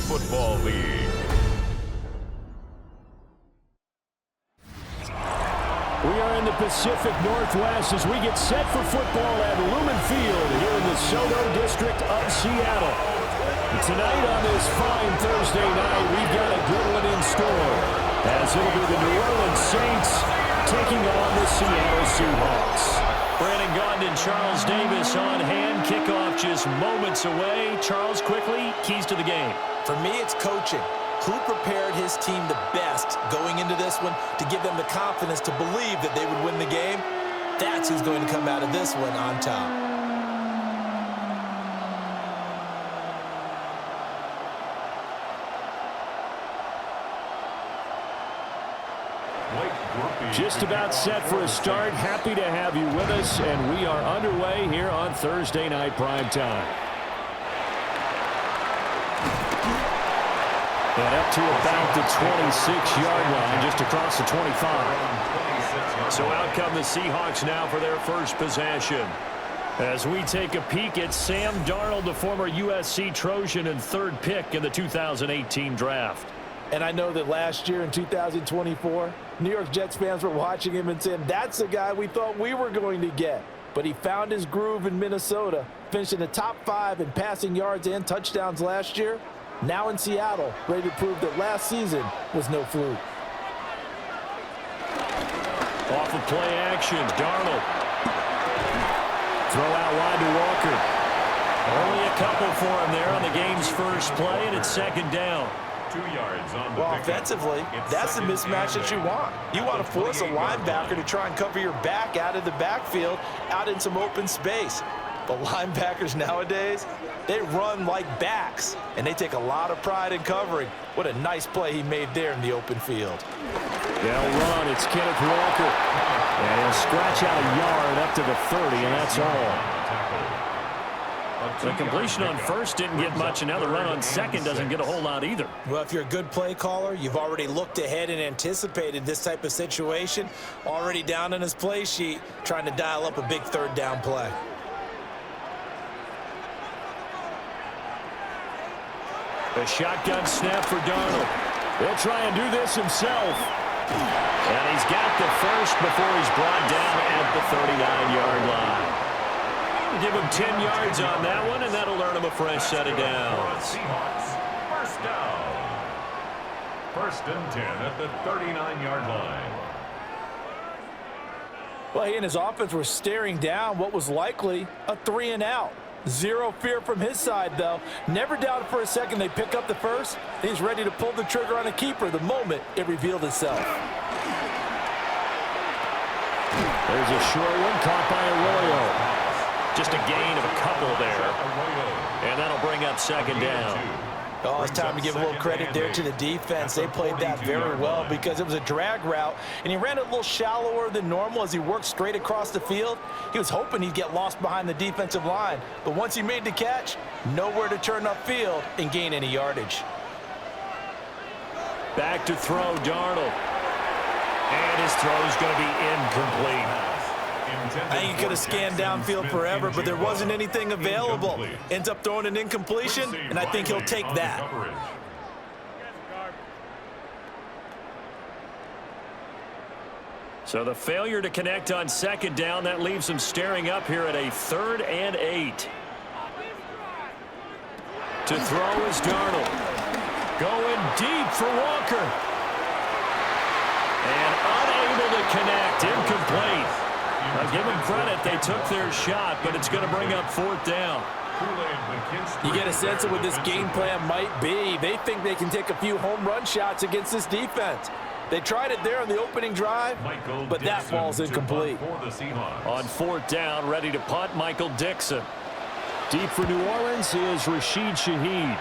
Football League. We are in the Pacific Northwest as we get set for football at Lumen Field here in the Soto District of Seattle. Tonight on this fine Thursday night, we've got a good one in store, as it'll be the New Orleans Saints taking on the Seattle Seahawks. Brandon Gaughan and Charles Davis on hand. Kickoff just moments away. Charles, quickly, keys to the game. For me, it's coaching. Who prepared his team the best going into this one to give them the confidence to believe that they would win the game? That's who's going to come out of this one on top. Just about set for a start. Happy to have you with us, and we are underway here on Thursday Night Prime Time. And up to about the 26-yard line, just across the 25. So out come the Seahawks now for their first possession. As we take a peek at Sam Darnold, the former USC Trojan and third pick in the 2018 draft. And I know that last year in 2024, New York Jets fans were watching him and saying, that's the guy we thought we were going to get. But he found his groove in Minnesota, finished in the top 5 in passing yards and touchdowns last year. Now in Seattle, ready to prove that last season was no fluke. Off of play action, Darnold. Throw out wide to Walker. Only a couple for him there on the game's first play, and it's second down. 2 yards on the well, offensively, that's the mismatch that you want. You want to force a linebacker to try and cover your back out of the backfield, out in some open space. The linebackers nowadays, they run like backs, and they take a lot of pride in covering. What a nice play he made there in the open field. They'll run. It's Kenneth Walker. And he'll scratch out a yard up to the 30, and that's all. The completion on first didn't get much, and now the run on second doesn't get a whole lot either. Well, if you're a good play caller, you've already looked ahead and anticipated this type of situation. Already down on his play sheet, trying to dial up a big third down play. A shotgun snap for Darnold. He'll try and do this himself. And he's got the first before he's brought down at the 39-yard line. Give him 10 yards on that one, and that'll earn him a fresh set of downs. Seahawks, first down. First and 10 at the 39-yard line. Well, he and his offense were staring down what was likely a 3-and-out. Zero fear from his side, though. Never doubted for a second they pick up the first. He's ready to pull the trigger on a keeper the moment it revealed itself. There's a short one caught by Arroyo. Just a gain of a couple there. And that'll bring up second down. Oh, it's time to give a little credit there to the defense. They played that very well because it was a drag route, and he ran it a little shallower than normal as he worked straight across the field. He was hoping he'd get lost behind the defensive line, but once he made the catch, nowhere to turn upfield and gain any yardage. Back to throw, Darnold. And his throw's going to be incomplete. I think he could have scanned downfield forever, but there wasn't anything available. Ends up throwing an incompletion, and I think he'll take that. So the failure to connect on second down, that leaves him staring up here at a 3rd and 8. To throw is Darnold. Going deep for Walker. And unable to connect, incomplete. I'll give them credit. They took their shot, but it's going to bring up 4th down. You get a sense of what this game plan might be. They think they can take a few home run shots against this defense. They tried it there on the opening drive, but that ball's incomplete. On 4th down, ready to punt, Michael Dixon. Deep for New Orleans is Rashid Shaheed.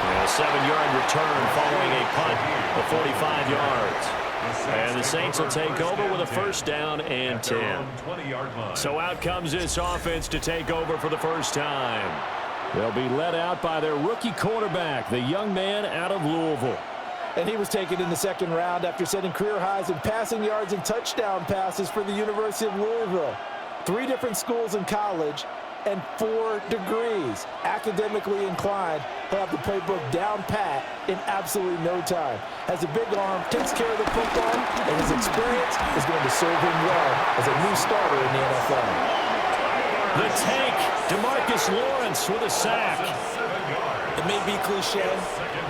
A 7-yard return following a punt of 45 yards. And the Saints will take over with a first down and 10. So out comes this offense to take over for the first time. They'll be led out by their rookie quarterback, the young man out of Louisville. And he was taken in the 2nd round after setting career highs in passing yards and touchdown passes for the University of Louisville. 3 different schools in college, degrees. Academically inclined, he'll have the playbook down pat in absolutely no time. Has a big arm, takes care of the football, and his experience is going to serve him well as a new starter in the NFL. The tank, DeMarcus Lawrence with a sack. It may be cliche,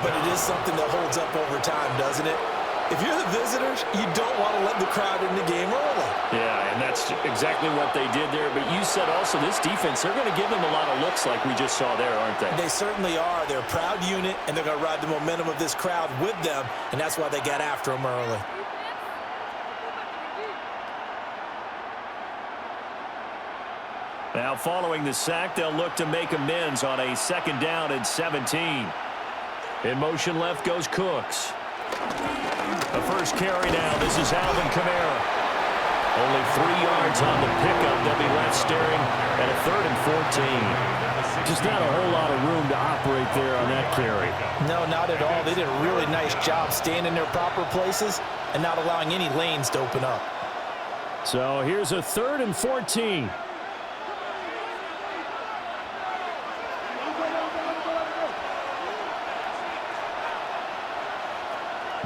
but it is something that holds up over time, doesn't it? If you're the visitors, you don't want to let the crowd in the game early. Yeah, and that's exactly what they did there. But you said also this defense, they're going to give them a lot of looks like we just saw there, aren't they? They certainly are. They're a proud unit, and they're going to ride the momentum of this crowd with them, and that's why they got after them early. Now, following the sack, they'll look to make amends on a 2nd down and 17. In motion left goes Cooks. The first carry now. This is Alvin Kamara. Only 3 yards on the pickup. They'll be left staring at a 3rd and 14. Just not a whole lot of room to operate there on that carry. No, not at all. They did a really nice job staying in their proper places and not allowing any lanes to open up. So here's a 3rd and 14.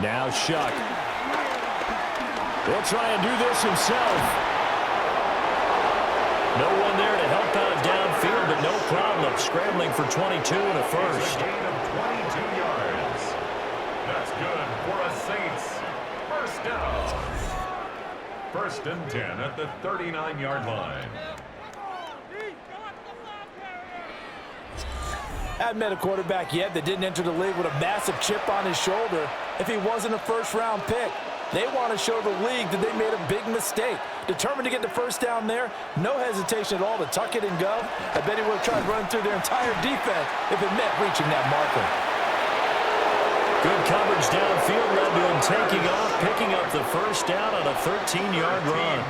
Now Shuck. He'll try and do this himself. No one there to help out downfield, but no problem scrambling for 22 and a first. Gain of 22 yards. That's good for a Saints first down. 1st and 10 at the 39-yard line. I haven't met a quarterback yet that didn't enter the league with a massive chip on his shoulder if he wasn't a first-round pick. They want to show the league that they made a big mistake. Determined to get the first down there, no hesitation at all to tuck it and go. I bet he would have tried running through their entire defense if it meant reaching that marker. Good coverage downfield led to him taking off, picking up the first down on a 13-yard run.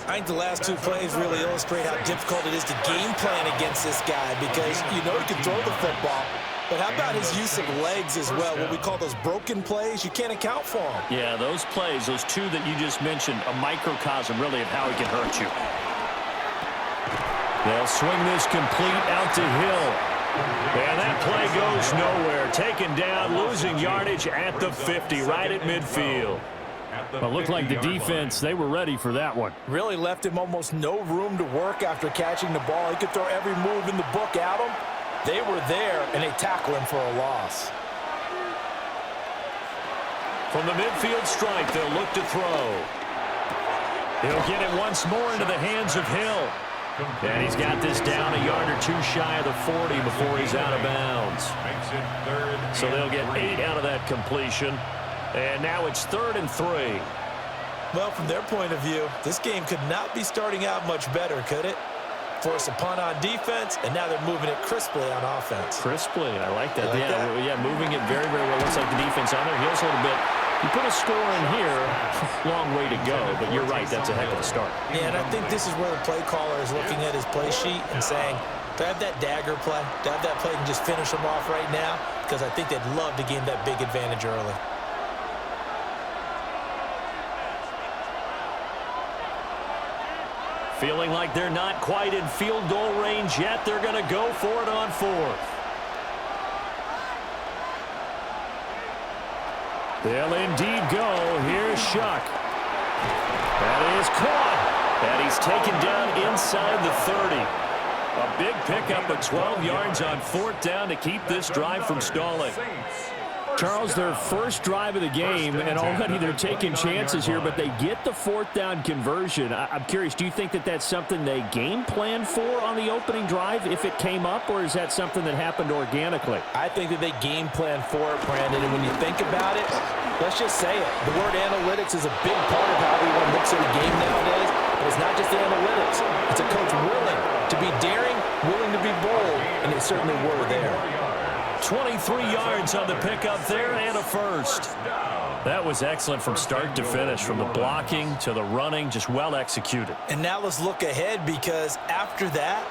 I think the last 2 plays really illustrate how difficult it is to game plan against this guy because you know he can throw the football. But how about his use of legs as well? What we call those broken plays, you can't account for them. Yeah, those plays, those 2 that you just mentioned, a microcosm really of how he can hurt you. They'll swing this complete out to Hill. And that play goes nowhere. Taken down, losing yardage at the 50, right at midfield. But looked like the defense, they were ready for that one. Really left him almost no room to work after catching the ball. He could throw every move in the book at him. They were there, and they tackled him for a loss. From the midfield strike, they'll look to throw. He'll get it once more into the hands of Hill. And he's got this down a yard or 2 shy of the 40 before he's out of bounds. So they'll get 8 out of that completion. And now it's 3rd and 3. Well, from their point of view, this game could not be starting out much better, could it? Force a punt on defense, and now they're moving it crisply on offense. Crisply, I like that. Like that? Yeah, moving it very, very well. Looks like the defense on their heels a little bit. You put a score in here, long way to go, but you're right, that's a heck of a start. Yeah, and I think this is where the play caller is looking at his play sheet and saying, do I have that dagger play? Do I have that play and just finish them off right now? Because I think they'd love to gain that big advantage early. Feeling like they're not quite in field goal range yet. They're going to go for it on 4th. They'll indeed go. Here's Shuck. That is caught. And he's taken down inside the 30. A big pickup of 12 yards on 4th down to keep this drive from stalling. Charles, their first drive of the game, and already they're taking chances here, but they get the 4th down conversion. I'm curious, do you think that that's something they game planned for on the opening drive if it came up, or is that something that happened organically? I think that they game planned for it, Brandon, and when you think about it, let's just say it. The word analytics is a big part of how everyone looks at a game nowadays, but it's not just the analytics. It's a coach willing to be daring, willing to be bold, and they certainly were there. 23 yards on the pickup there and a first. That was excellent from start to finish, from the blocking to the running, just well executed. And now let's look ahead, because after that,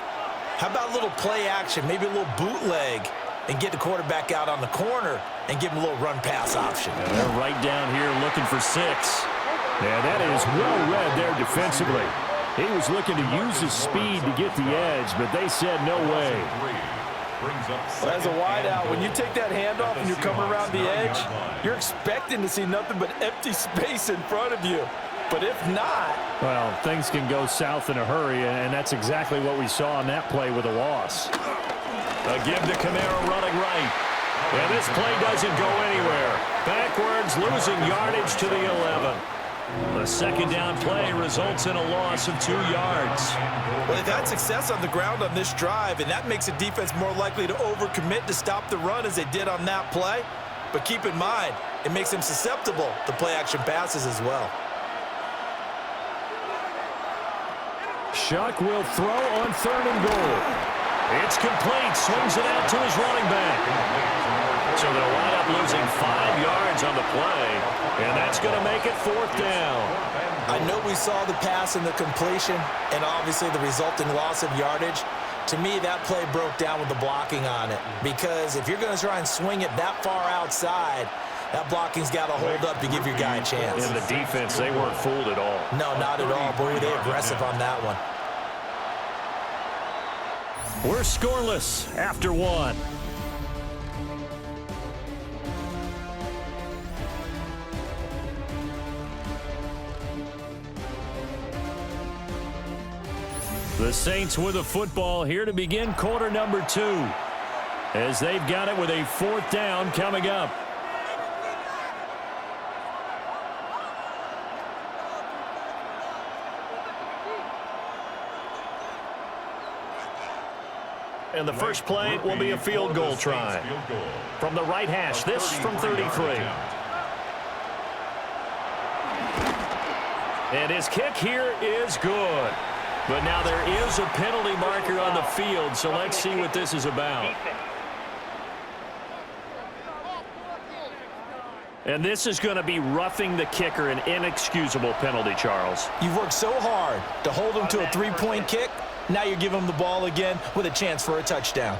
how about a little play action, maybe a little bootleg, and get the quarterback out on the corner and give him a little run-pass option. And they're right down here looking for 6. Yeah, that is well read there defensively. He was looking to use his speed to get the edge, but they said no way. Well, as a wideout, when you take that handoff and you're coming around the edge, you're expecting to see nothing but empty space in front of you. But if not... Well, things can go south in a hurry, and that's exactly what we saw on that play with a loss. A give to Kamara running right. And this play doesn't go anywhere. Backwards, losing yardage to the 11. The second down play results in a loss of 2 yards. Well, they've had success on the ground on this drive, and that makes a defense more likely to overcommit to stop the run as they did on that play. But keep in mind, it makes them susceptible to play-action passes as well. Shuck will throw on 3rd and goal. It's complete. Swings it out to his running back. So they'll wind up losing 5 yards on the play, and that's going to make it 4th down. I know we saw the pass and the completion and obviously the resulting loss of yardage. To me, that play broke down with the blocking on it, because if you're going to try and swing it that far outside, that blocking's got to hold up to give your guy a chance. In the defense, they weren't fooled at all. No, not at all. Boy, were they aggressive on that one. We're scoreless after 1. The Saints with a football here to begin quarter number 2, as they've got it with a 4th down coming up. And the first play will be a field goal try. From the right hash, this from 33. And his kick here is good. But now there is a penalty marker on the field, so let's see what this is about. And this is going to be roughing the kicker, an inexcusable penalty, Charles. You've worked so hard to hold him to a 3-point kick. Now you're giving him the ball again with a chance for a touchdown.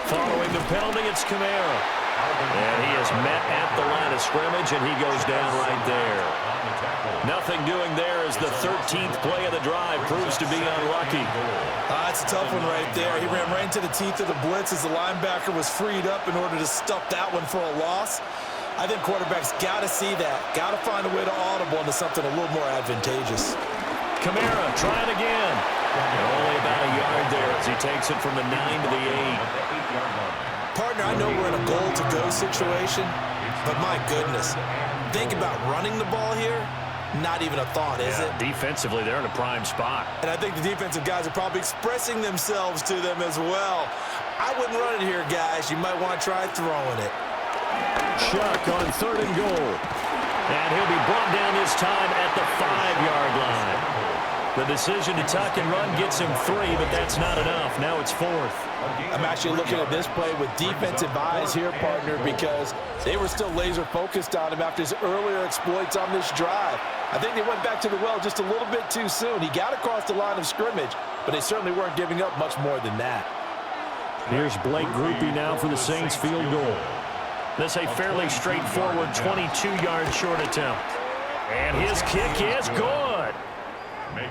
Following the penalty, it's Kamara. And he is met at the line of scrimmage, and he goes down right there. Nothing doing there as the 13th play of the drive proves to be unlucky. That's a tough one right there. He ran right into the teeth of the blitz as the linebacker was freed up in order to stuff that one for a loss. I think quarterbacks got to see that. Got to find a way to audible into something a little more advantageous. Kamara trying again. And only about a yard there as he takes it from the 9 to the 8. Partner, I know we're in a goal-to-go situation, but my goodness, think about running the ball here. Not even a thought, is it? Defensively, they're in a prime spot. And I think the defensive guys are probably expressing themselves to them as well. I wouldn't run it here, guys. You might want to try throwing it. Shuck on 3rd and goal. And he'll be brought down this time at the 5-yard line. The decision to tuck and run gets him 3, but that's not enough. Now it's 4th. I'm actually looking at this play with defensive eyes here, partner, because they were still laser focused on him after his earlier exploits on this drive. I think they went back to the well just a little bit too soon. He got across the line of scrimmage, but they certainly weren't giving up much more than that. Here's Blake Groupie now for the Saints field goal. This a fairly straightforward 22-yard short attempt. And his kick is good.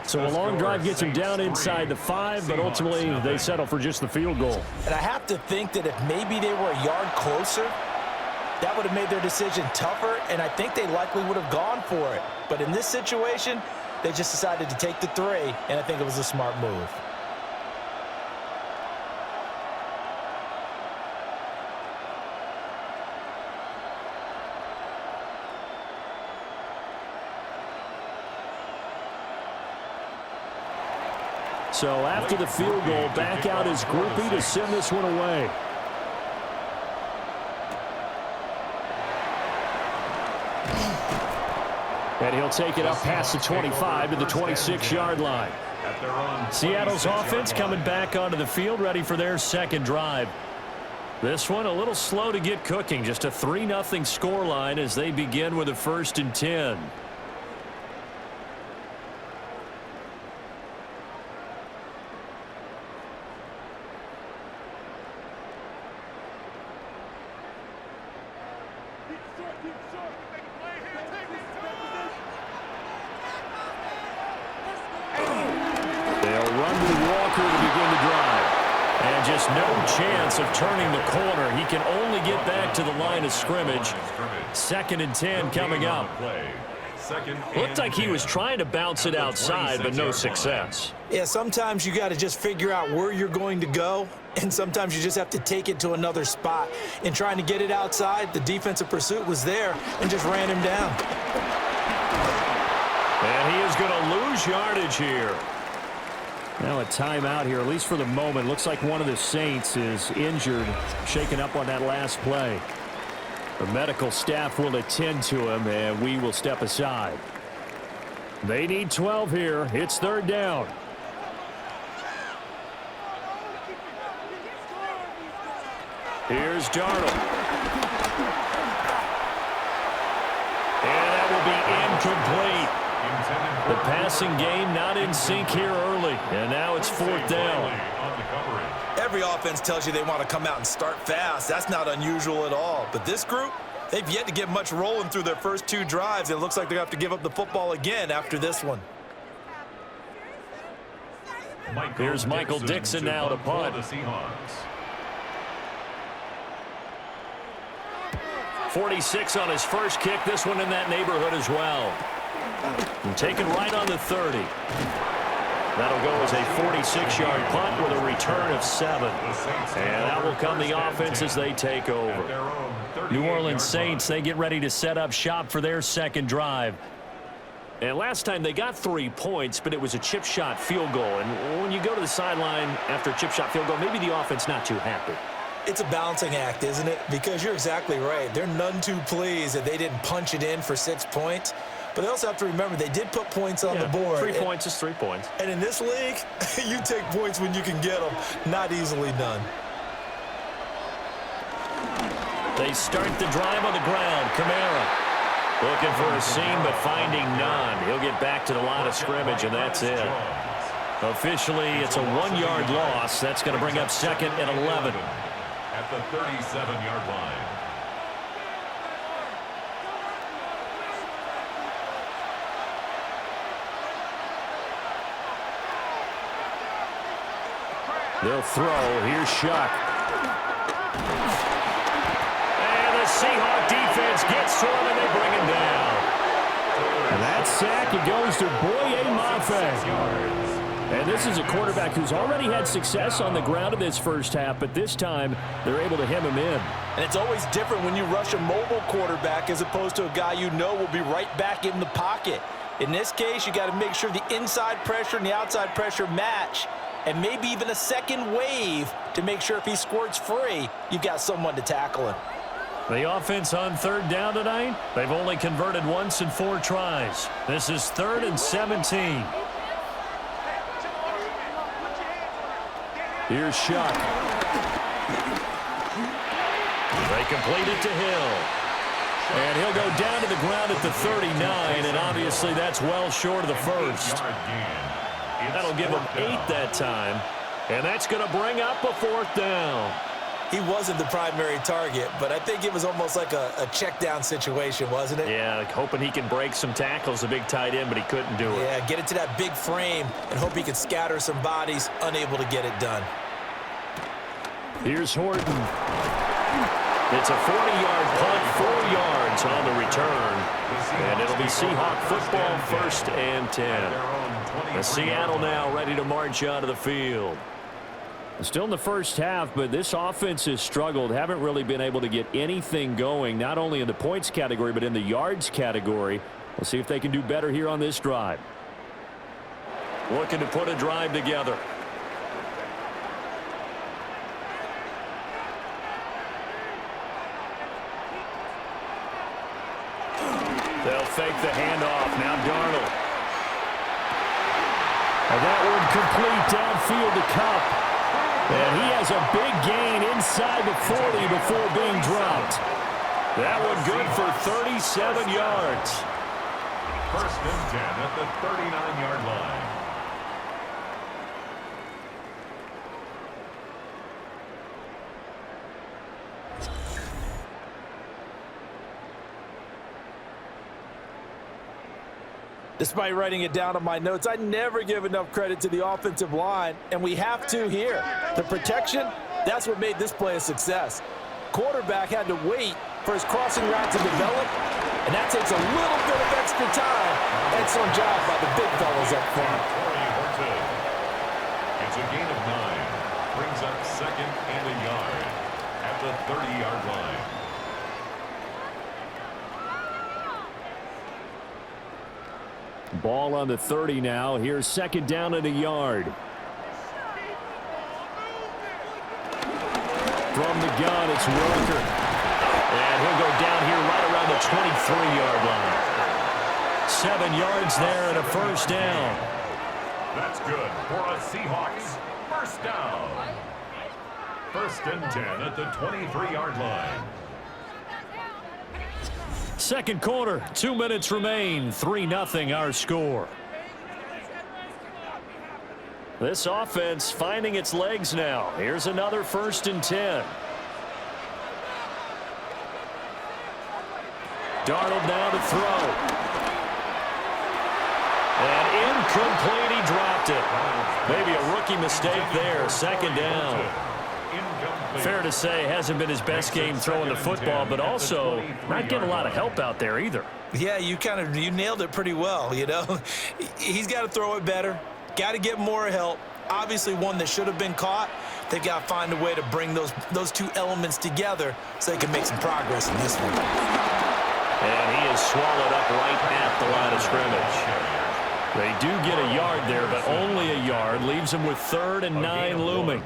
So a long drive gets him down inside the 5, but ultimately they settle for just the field goal. And I have to think that if maybe they were a yard closer, that would have made their decision tougher, and I think they likely would have gone for it. But in this situation, they just decided to take the 3, and I think it was a smart move. So after the field goal, back out is Groupie to send this one away. And he'll take it up past the 25 to the 26-yard line. Seattle's offense coming back onto the field, ready for their second drive. This one a little slow to get cooking, just a 3-0 scoreline as they begin with a 1st and 10. They'll run with Walker to begin the drive. And just no chance of turning the corner. He can only get back to the line of scrimmage. 2nd and 10 coming up. Looked like he was trying to bounce it outside, but no success. Yeah, sometimes you got to just figure out where you're going to go, and sometimes you just have to take it to another spot. In trying to get it outside, the defensive pursuit was there and just ran him down. And he is going to lose yardage here. Now a timeout here, at least for the moment. Looks like one of the Saints is injured, shaken up on that last play. The medical staff will attend to him, and we will step aside. They need 12 here. It's 3rd down. Here's Darnold. And that will be incomplete. The passing game not in sync here early, and now it's 4th down. Every offense tells you they want to come out and start fast. That's not unusual at all. But this group, they've yet to get much rolling through their first 2 drives. It looks like they're going to have to give up the football again after this one. Here's Michael Dixon now to punt. 46 on his first kick. This one in that neighborhood as well. And taken right on the 30. That'll go as a 46-yard punt with a return of 7. And that will come the offense as they take over. New Orleans Saints, they get ready to set up shop for their 2nd drive. And last time they got 3 points, but it was a chip shot field goal. And when you go to the sideline after a chip shot field goal, maybe the offense not too happy. It's a balancing act, isn't it? Because you're exactly right. They're none too pleased that they didn't punch it in for 6 points. But they also have to remember they did put points on the board. 3 points is 3 points. And in this league, you take points when you can get them. Not easily done. They start the drive on the ground. Kamara looking for a seam, but finding none. He'll get back to the line of scrimmage, and that's it. Officially, it's a 1-yard loss. That's going to bring up 2nd and 11. At the 37-yard line. They'll throw. Here's Shuck. And the Seahawks defense gets to him, and they bring him down. And that sack, it goes to Boye Mafe. And this is a quarterback who's already had success on the ground in this first half, but this time they're able to hem him in. And it's always different when you rush a mobile quarterback as opposed to a guy you know will be right back in the pocket. In this case, you got to make sure the inside pressure and the outside pressure match, and maybe even a second wave to make sure if he squirts free, you've got someone to tackle him. The offense on 3rd down tonight, they've only converted once in 4 tries. This is 3rd and 17. Here's Shuck. They complete it to Hill. And he'll go down to the ground at the 39, and obviously that's well short of the first. That'll give him 8 that time, and that's going to bring up a 4th down. He wasn't the primary target, but I think it was almost like a check down situation, wasn't it? Yeah, like hoping he can break some tackles, a big tight end, but he couldn't do it. Yeah, get it to that big frame and hope he could scatter some bodies, unable to get it done. Here's Horton. It's a 40-yard punt, 4 yards on the return. And it'll be Seahawk football, 1st and 10. The Seattle now ready to march out of the field. Still in the first half, but this offense has struggled. Haven't really been able to get anything going, not only in the points category, but in the yards category. We'll see if they can do better here on this drive. Looking to put a drive together. They'll fake the handoff. Now Darnold. And that one complete downfield to Kupp. And he has a big gain inside the 40 before being dropped. That one good for 37 yards. 1st and 10 at the 39-yard line. Despite writing it down on my notes, I never give enough credit to the offensive line, and we have to here. The protection, that's what made this play a success. Quarterback had to wait for his crossing route to develop, and that takes a little bit of extra time. Excellent job by the big fellas up front. It's a gain of 9. Brings up 2nd and a yard at the 30-yard line. Ball on the 30 now. Here's 2nd down and a yard. From the gun, it's Walker. And he'll go down here right around the 23-yard line. 7 yards there and a first down. That's good for a Seahawks first down. 1st and 10 at the 23-yard line. Second quarter, 2 minutes remain. 3-0 our score. This offense finding its legs now. Here's another 1st and 10. Darnold now to throw. And incomplete, he dropped it. Maybe a rookie mistake there. 2nd down. Fair to say, hasn't been his best game throwing the football, but also not getting a lot of help out there either. Yeah, you nailed it pretty well, you know. He's got to throw it better. Got to get more help. Obviously one that should have been caught. They've got to find a way to bring those two elements together so they can make some progress in this one. And he is swallowed up right at the line of scrimmage. They do get a yard there, but only a yard. Leaves them with 3rd and 9 looming.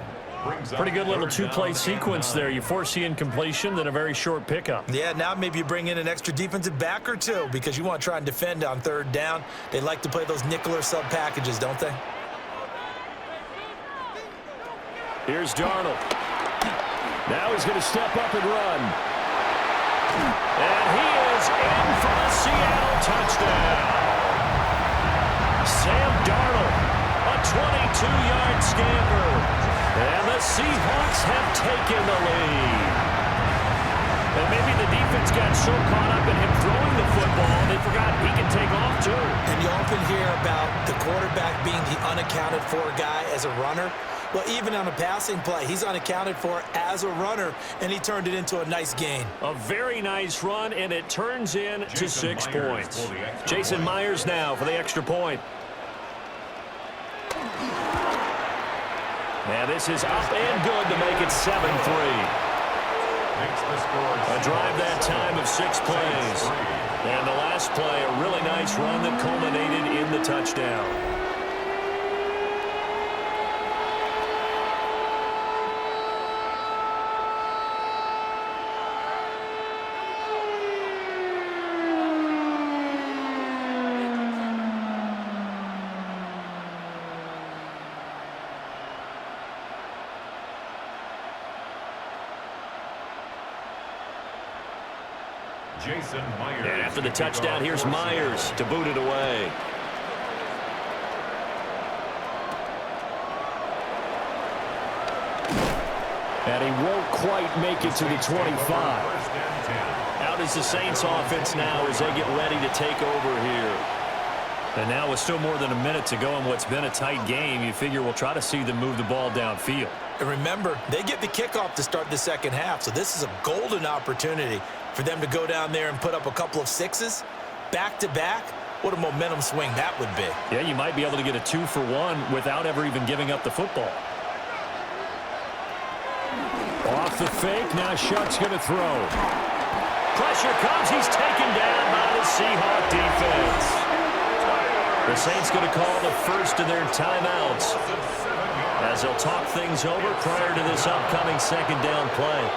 Pretty good little 2-play sequence there. You force the incompletion, then a very short pickup. Yeah, now maybe you bring in an extra defensive back or two because you want to try and defend on 3rd down. They like to play those nickel or sub packages, don't they? Here's Darnold. Now he's going to step up and run. And he is in for the Seattle touchdown. Sam Darnold, a 22-yard scamper. And the Seahawks have taken the lead. And maybe the defense got so caught up in him throwing the football, they forgot he can take off too. And you often hear about the quarterback being the unaccounted for guy as a runner. Well, even on a passing play, he's unaccounted for as a runner, and he turned it into a nice gain. A very nice run, and it turns into 6 points. Jason Myers now for the extra point. And this is up and good to make it 7-3. A drive that time of 6 plays. And the last play, a really nice run that culminated in the touchdown. Jason Myers. And after the touchdown, here's Myers to boot it away. And he won't quite make it to the 25. Out is the Saints offense now as they get ready to take over here. And now with still more than a minute to go in what's been a tight game, you figure we'll try to see them move the ball downfield. And remember, they get the kickoff to start the second half, so this is a golden opportunity for them to go down there and put up a couple of 6s back-to-back. What a momentum swing that would be. Yeah, you might be able to get a 2-for-1 without ever even giving up the football. Off the fake, now Shuck's going to throw. Pressure comes, he's taken down by the Seahawk defense. The Saints going to call the first of their timeouts as they'll talk things over prior to this upcoming second down play.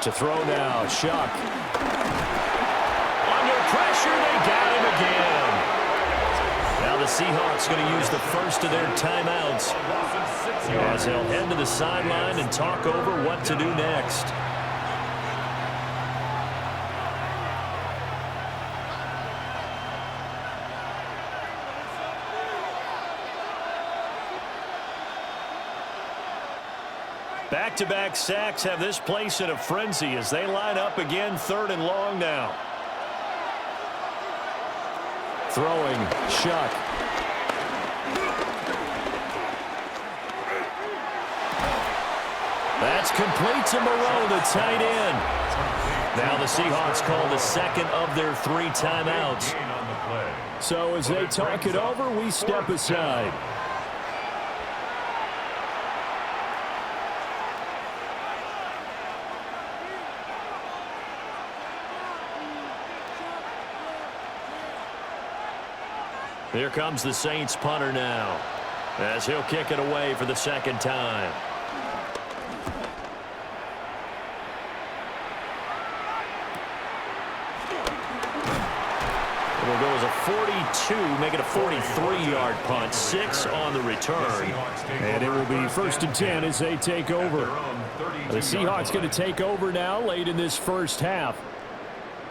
To throw now, Shuck. Under pressure, they got him again. Now the Seahawks going to use the first of their timeouts as they'll head to the sideline and talk over what to do next. Back-to-back sacks have this place in a frenzy as they line up again, 3rd and long now. Throwing, Shuck. That's complete to Moreau, the tight end. Now the Seahawks call the second of their 3 timeouts. So as they talk it over, we step aside. Here comes the Saints punter now, as he'll kick it away for the second time. It'll go as a 42, make it a 43-yard punt, 6 on the return. And it will be 1st and 10 as they take over. The Seahawks going to take over now late in this first half.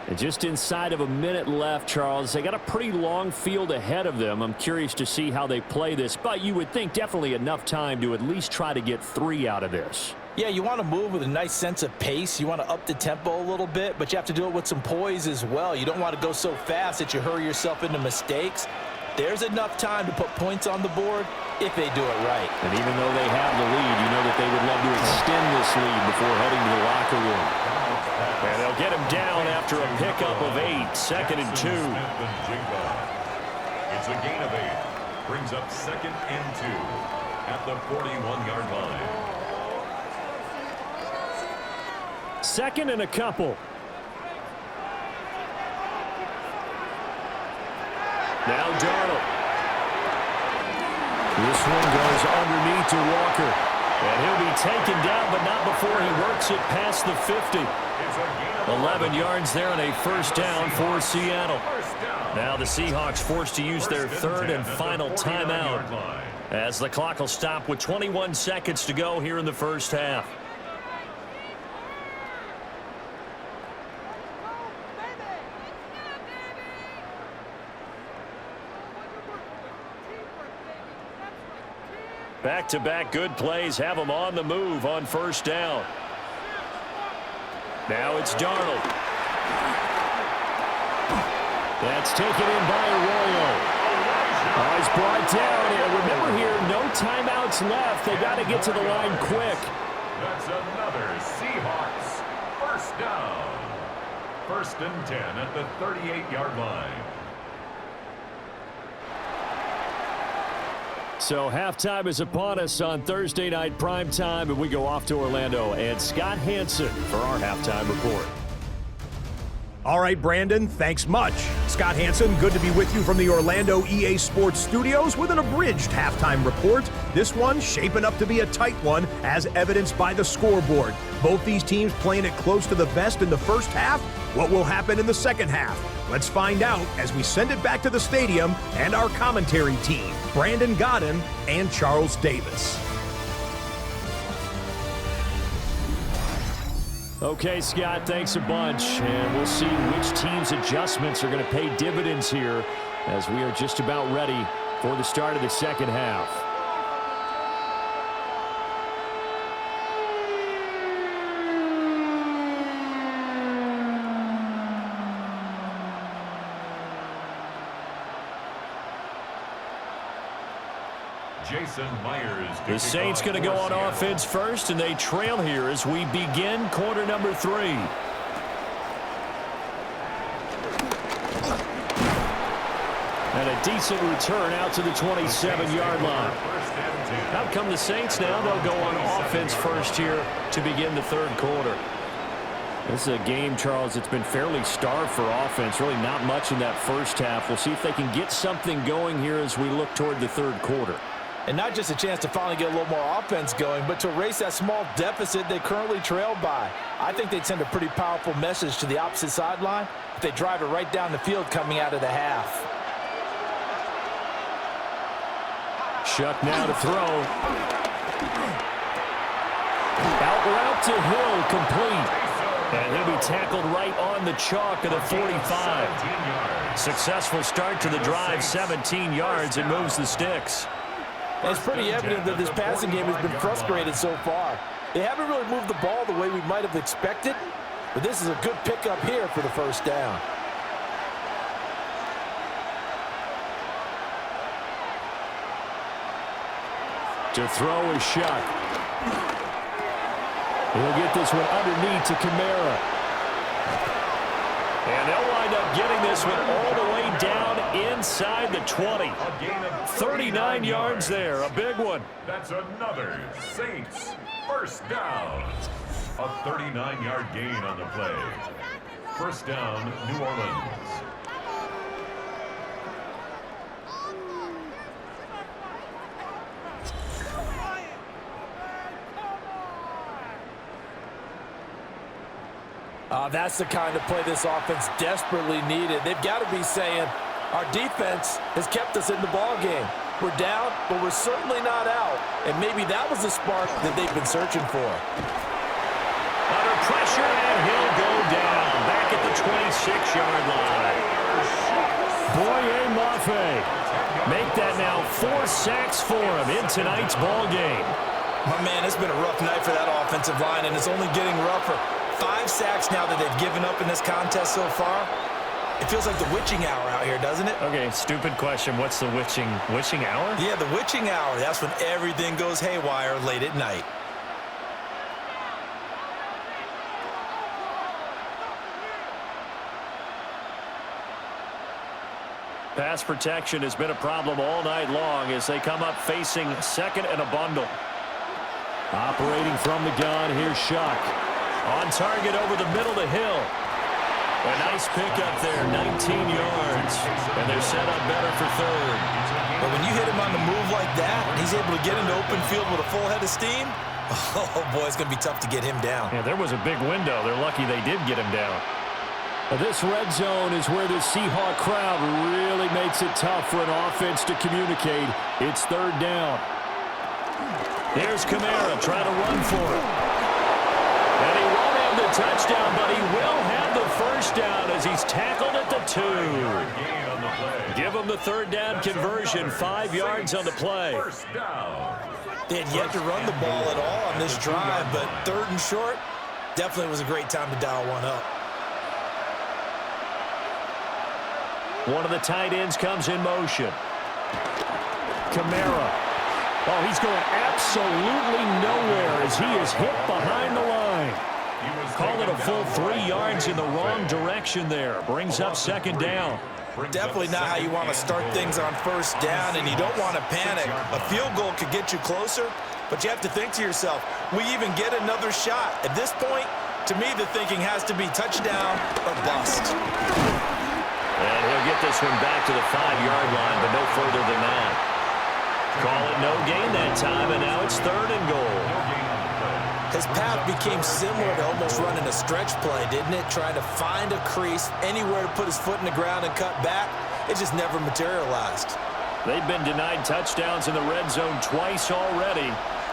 And just inside of a minute left, Charles. They got a pretty long field ahead of them. I'm curious to see how they play this, but you would think definitely enough time to at least try to get 3 out of this. Yeah, you want to move with a nice sense of pace. You want to up the tempo a little bit, but you have to do it with some poise as well. You don't want to go so fast that you hurry yourself into mistakes. There's enough time to put points on the board if they do it right. And even though they have the lead, you know that they would love to extend this lead before heading to the locker room. And they'll get him down after a pickup of 8, 2nd and 2. It's a gain of 8. Brings up 2nd and 2 at the 41-yard line. 2nd and a couple. Now Darnold. This one goes underneath to Walker. And he'll be taken down, but not before he works it past the 50. 11 yards there on a 1st down for Seattle. Now the Seahawks forced to use their 3rd and final timeout as the clock will stop with 21 seconds to go here in the first half. Back-to-back good plays have them on the move on 1st down. Now it's Darnold. That's taken in by Arroyo. Oh, he's brought down. And remember here, no timeouts left. They got to get to the line quick. That's another Seahawks 1st down. 1st and 10 at the 38-yard line. So halftime is upon us on Thursday night primetime, and we go off to Orlando. And Scott Hansen for our halftime report. All right, Brandon, thanks much. Scott Hansen, good to be with you from the Orlando EA Sports Studios with an abridged halftime report. This one shaping up to be a tight one, as evidenced by the scoreboard. Both these teams playing it close to the vest in the first half. What will happen in the second half? Let's find out as we send it back to the stadium and our commentary team, Brandon Godden and Charles Davis. Okay, Scott, thanks a bunch. And we'll see which team's adjustments are going to pay dividends here as we are just about ready for the start of the second half. The Saints going to go on offense first, and they trail here as we begin quarter number 3. And a decent return out to the 27-yard line. Out come the Saints now. They'll go on offense first here to begin the 3rd quarter. This is a game, Charles, it's been fairly starved for offense. Really not much in that first half. We'll see if they can get something going here as we look toward the 3rd quarter. And not just a chance to finally get a little more offense going, but to erase that small deficit they currently trail by. I think they'd send a pretty powerful message to the opposite sideline if they drive it right down the field coming out of the half. Shuck now to throw. Out route to Hill, complete. And he'll be tackled right on the chalk of the 45. Successful start to the drive, 17 yards, and moves the sticks. And it's pretty evident that this passing game has been frustrated so far. They haven't really moved the ball the way we might have expected, but this is a good pickup here for the first down. To throw is Shuck. He'll get this one underneath to Kamara. And they'll wind up getting this one all the way down inside the 20. 39 yards there, a big one. That's another Saints first down. A 39-yard gain on the play. First down, New Orleans. That's the kind of play this offense desperately needed. They've got to be saying, our defense has kept us in the ball game. We're down, but we're certainly not out. And maybe that was the spark that they've been searching for. Under pressure, and he'll go down. Back at the 26-yard line. Boye Mafe. Make that now 4 sacks for him in tonight's ball game. My man, it's been a rough night for that offensive line, and it's only getting rougher. 5 sacks now that they've given up in this contest so far. It feels like the witching hour out here, doesn't it? Okay, stupid question. What's the witching hour? Yeah, the witching hour. That's when everything goes haywire late at night. Pass protection has been a problem all night long as they come up facing second and a bundle. Operating from the gun, here's Shuck. On target over the middle to Hill. A nice pickup there, 19 yards. And they're set up better for third. But when you hit him on the move like that, and he's able to get into open field with a full head of steam, oh boy, it's going to be tough to get him down. Yeah, there was a big window. They're lucky they did get him down. This red zone is where the Seahawk crowd really makes it tough for an offense to communicate. It's third down. Here's Kamara trying to run for it. And he won't have the touchdown, but he will have the first down as he's tackled at the 2. Give him the third down conversion, 5 yards on the play. They had yet to run the ball at all on this drive, but third and short, definitely was a great time to dial one up. One of the tight ends comes in motion. Kamara. Oh, he's going absolutely nowhere as he is hit behind the line. Call it a full 3 yards in the wrong direction there. Brings up second down. Definitely not how you want to start things on first down, and you don't want to panic. A field goal could get you closer, but you have to think to yourself, we even get another shot. At this point, to me, the thinking has to be touchdown or bust. And he'll get this one back to the 5-yard line, but no further than that. Call it no gain that time, and now it's third and goal. His path became similar to almost running a stretch play, didn't it? Trying to find a crease, anywhere to put his foot in the ground and cut back. It just never materialized. They've been denied touchdowns in the red zone twice already.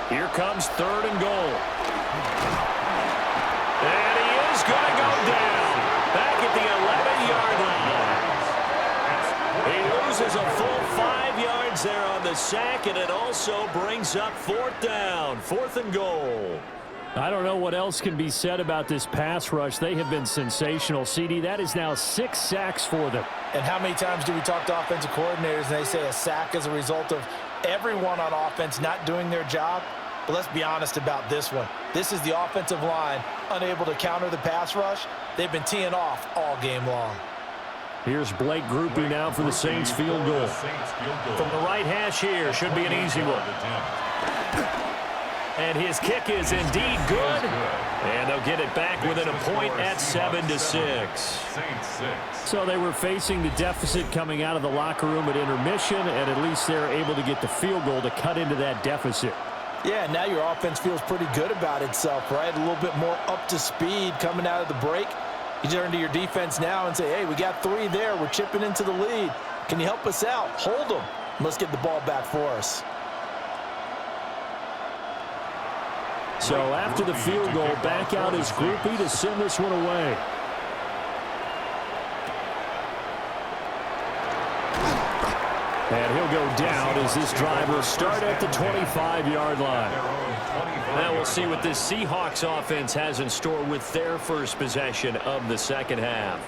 Here comes third and goal. And he is going to go down. Back at the 11-yard line. He loses a full 5 yards there on the sack, and it also brings up fourth down. 4th and goal. I don't know what else can be said about this pass rush. They have been sensational, CD. That is now 6 sacks for them. And how many times do we talk to offensive coordinators and they say a sack is a result of everyone on offense not doing their job? But let's be honest about this one. This is the offensive line unable to counter the pass rush. They've been teeing off all game long. Here's Blake Groupie now for the Saints field goal. From the right hash here, should be an easy one. And his kick is indeed good. And they'll get it back within a point at 7-6. So they were facing the deficit coming out of the locker room at intermission, and at least they're able to get the field goal to cut into that deficit. Yeah, now your offense feels pretty good about itself, right? A little bit more up to speed coming out of the break. You turn to your defense now and say, hey, we got 3 there. We're chipping into the lead. Can you help us out? Hold them. Let's get the ball back for us. So after the field goal, back out is Groupie to send this one away. And he'll go down as this drive will start at the 25-yard line. Now we'll see what this Seahawks offense has in store with their first possession of the second half.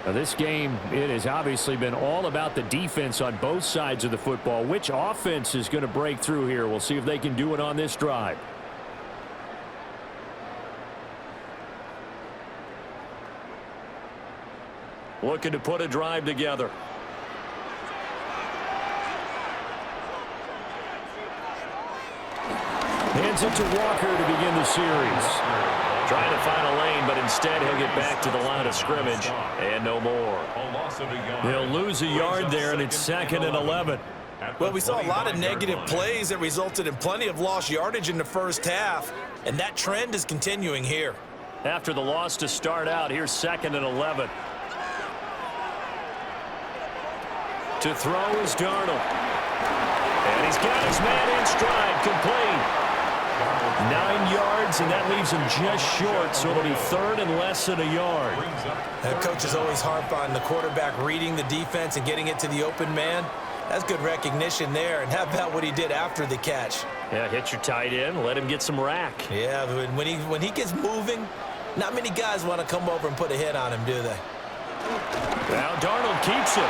Now this game, it has obviously been all about the defense on both sides of the football. Which offense is going to break through here? We'll see if they can do it on this drive. Looking to put a drive together. Hands it to Walker to begin the series. Trying to find a lane, but instead he'll get back to the line of scrimmage and no more. They'll lose a yard there, and it's 2nd and 11. Well, we saw a lot of negative plays that resulted in plenty of lost yardage in the first half, and that trend is continuing here. After the loss to start out, here's 2nd and 11. To throw is Darnold. And he's got his man in stride, complete. 9 yards, and that leaves him just short, so it'll be 3rd and less than a yard. Coach is always harp on the quarterback reading the defense and getting it to the open man. That's good recognition there. And how about what he did after the catch? Yeah, hit your tight end, let him get some rack. Yeah, when he gets moving, not many guys want to come over and put a hit on him, do they? Now Darnold keeps it.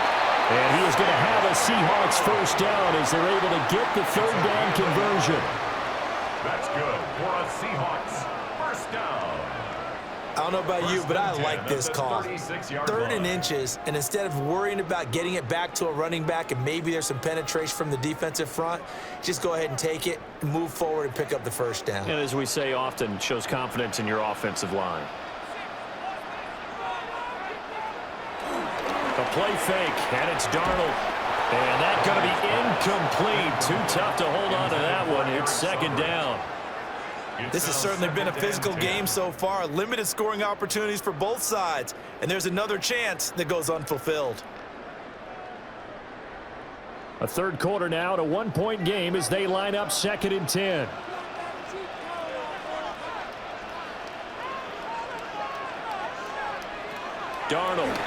And he is going to have a Seahawks first down as they're able to get the 3rd down conversion. That's good for a Seahawks first down. I don't know about you, but I like this call. 3rd and inches, and instead of worrying about getting it back to a running back and maybe there's some penetration from the defensive front, just go ahead and take it, move forward, and pick up the first down. And as we say often, shows confidence in your offensive line. A play fake, and it's Darnold. And that's going to be incomplete. Too tough to hold on to that one. It's 2nd down. This has certainly been a physical game so far. Limited scoring opportunities for both sides. And there's another chance that goes unfulfilled. A 3rd quarter now, a 1-point game as they line up 2nd and 10. Darnold.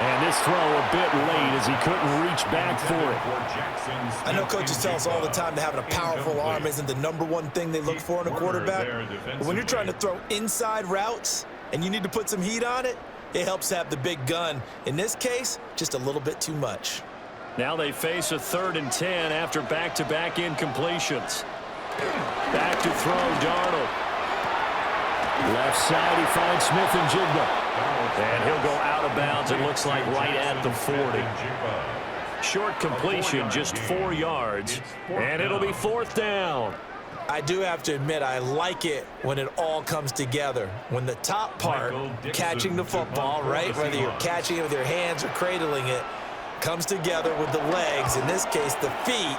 And this throw a bit late as he couldn't reach back for it. I know coaches tell us all the time that having a powerful arm isn't the #1 thing they look for in a quarterback. But when you're trying to throw inside routes and you need to put some heat on it, it helps have the big gun. In this case, just a little bit too much. Now they face a 3rd and 10 after back-to-back incompletions. Back to throw, Darnold. Left side, he finds Smith and Jigba. And he'll go out of bounds, it looks like right at the 40. Short completion, just 4 yards. And it'll be 4th down. I do have to admit, I like it when it all comes together. When the top part, catching the football, right, whether you're catching it with your hands or cradling it, comes together with the legs, in this case the feet,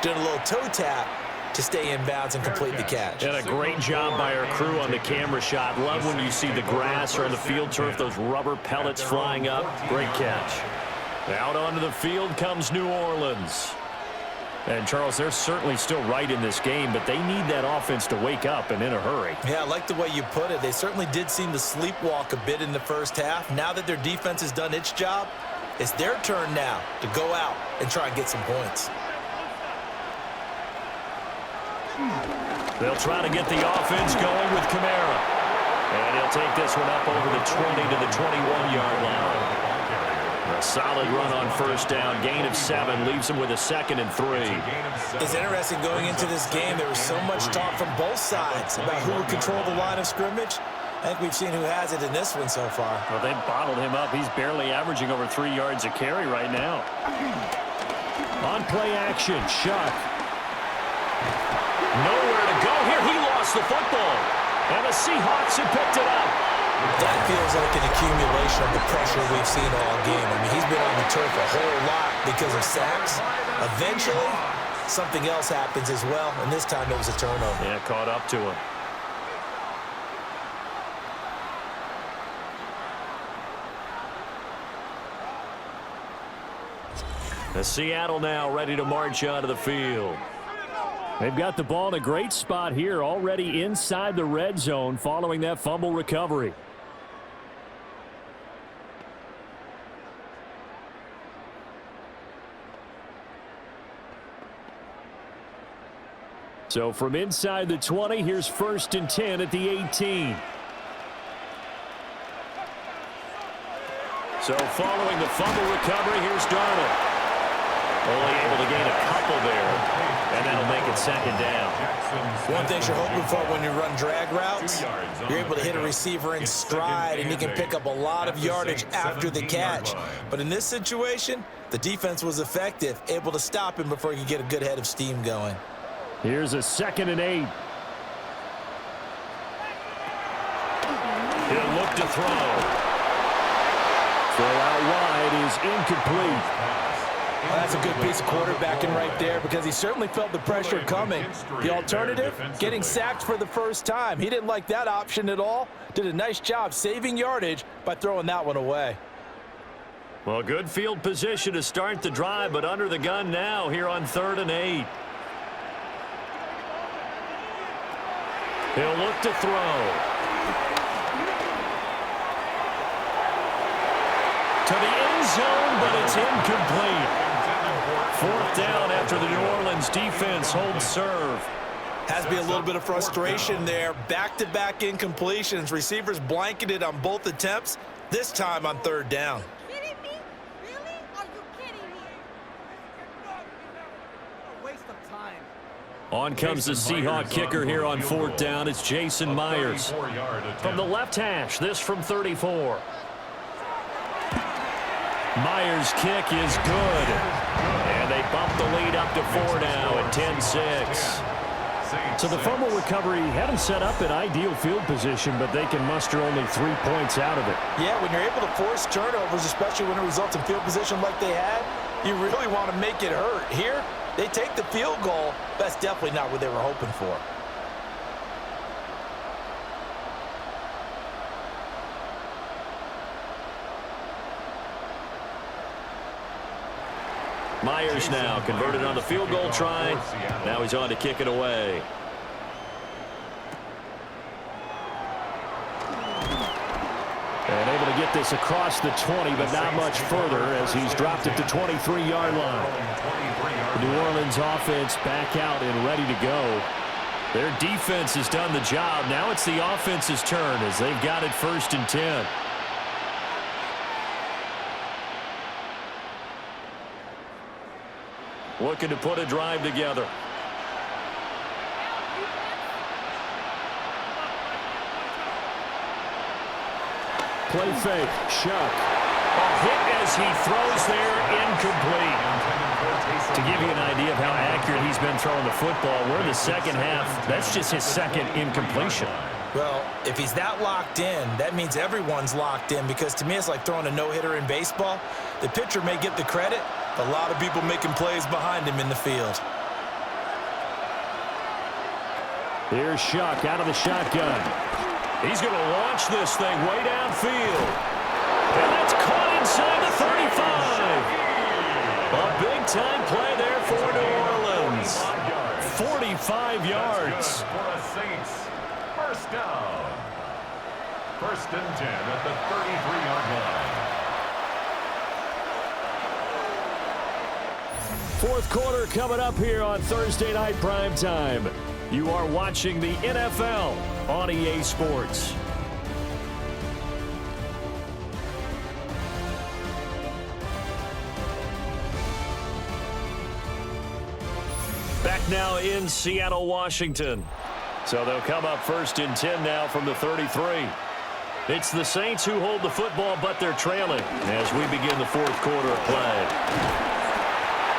doing a little toe tap to stay in bounds and complete the catch. And a great job by our crew on the camera shot. Love when you see the grass or on the field turf, those rubber pellets flying up. Great catch. Out onto the field comes New Orleans. And, Charles, they're certainly still right in this game, but they need that offense to wake up and in a hurry. Yeah, I like the way you put it. They certainly did seem to sleepwalk a bit in the first half. Now that their defense has done its job, it's their turn now to go out and try and get some points. They'll try to get the offense going with Kamara. And he'll take this one up over the 20 to the 21-yard line. A solid run on first down. Gain of 7 leaves him with a 2nd and 3. It's interesting going into this game. There was so much talk from both sides about who would control the line of scrimmage. I think we've seen who has it in this one so far. Well, they bottled him up. He's barely averaging over 3 yards a carry right now. On play action, Shuck. Nowhere to go here. He lost the football. And the Seahawks have picked it up. That feels like an accumulation of the pressure we've seen all game. I mean, he's been on the turf a whole lot because of sacks. Eventually, something else happens as well, and this time it was a turnover. Yeah, caught up to him. The Seattle now ready to march onto the field. They've got the ball in a great spot here, already inside the red zone following that fumble recovery. So from inside the 20, here's 1st and 10 at the 18. So following the fumble recovery, here's Darnold. Only able to gain a couple there, and that'll make it 2nd down. One thing you're hoping for when you run drag routes, you're able to hit a receiver in stride, and he can pick up a lot of yardage after the catch. But in this situation, the defense was effective, able to stop him before he could get a good head of steam going. Here's a 2nd and 8. He'll look to throw. Throw out wide is incomplete. Well, that's a good piece of quarterbacking right there because he certainly felt the pressure coming. The alternative, getting sacked for the first time. He didn't like that option at all. Did a nice job saving yardage by throwing that one away. Well, good field position to start the drive, but under the gun now here on 3rd and 8. He'll look to throw. To the end zone, but it's incomplete. 4th down after the New Orleans defense holds serve. Has to be a little bit of frustration there. Back-to-back incompletions. Receivers blanketed on both attempts, this time on 3rd down. Kidding me? Really? Are you kidding me? A waste of time. On comes the Seahawk kicker here on 4th down. It's Jason Myers. From the left hash, this from 34. Myers' kick is good. And they bump the lead up to 4 now at 10-6. So the fumble recovery had them set up in ideal field position, but they can muster only 3 points out of it. Yeah, when you're able to force turnovers, especially when it results in field position like they had, you really want to make it hurt. Here, they take the field goal. That's definitely not what they were hoping for. Myers now converted on the field goal try. Now he's on to kick it away. And able to get this across the 20, but not much further as he's dropped it to 23-yard line. The New Orleans offense back out and ready to go. Their defense has done the job. Now it's the offense's turn as they've got it 1st and 10. Looking to put a drive together. Play fake. Shuck. A hit as he throws there, incomplete. To give you an idea of how accurate he's been throwing the football, we're in the 2nd half. That's just his 2nd incompletion. Well, if he's that locked in, that means everyone's locked in because to me it's like throwing a no-hitter in baseball. The pitcher may get the credit, but a lot of people making plays behind him in the field. Here's Shuck out of the shotgun. He's going to launch this thing way downfield. And that's caught inside the 35. A big-time play there for New Orleans. 45 yards. For a Saints. 1st down. 1st and 10 at the 33-yard line. 4th quarter coming up here on Thursday Night Primetime. You are watching the NFL on EA Sports. Back now in Seattle, Washington. So they'll come up 1st and 10 now from the 33. It's the Saints who hold the football, but they're trailing as we begin the 4th quarter of play.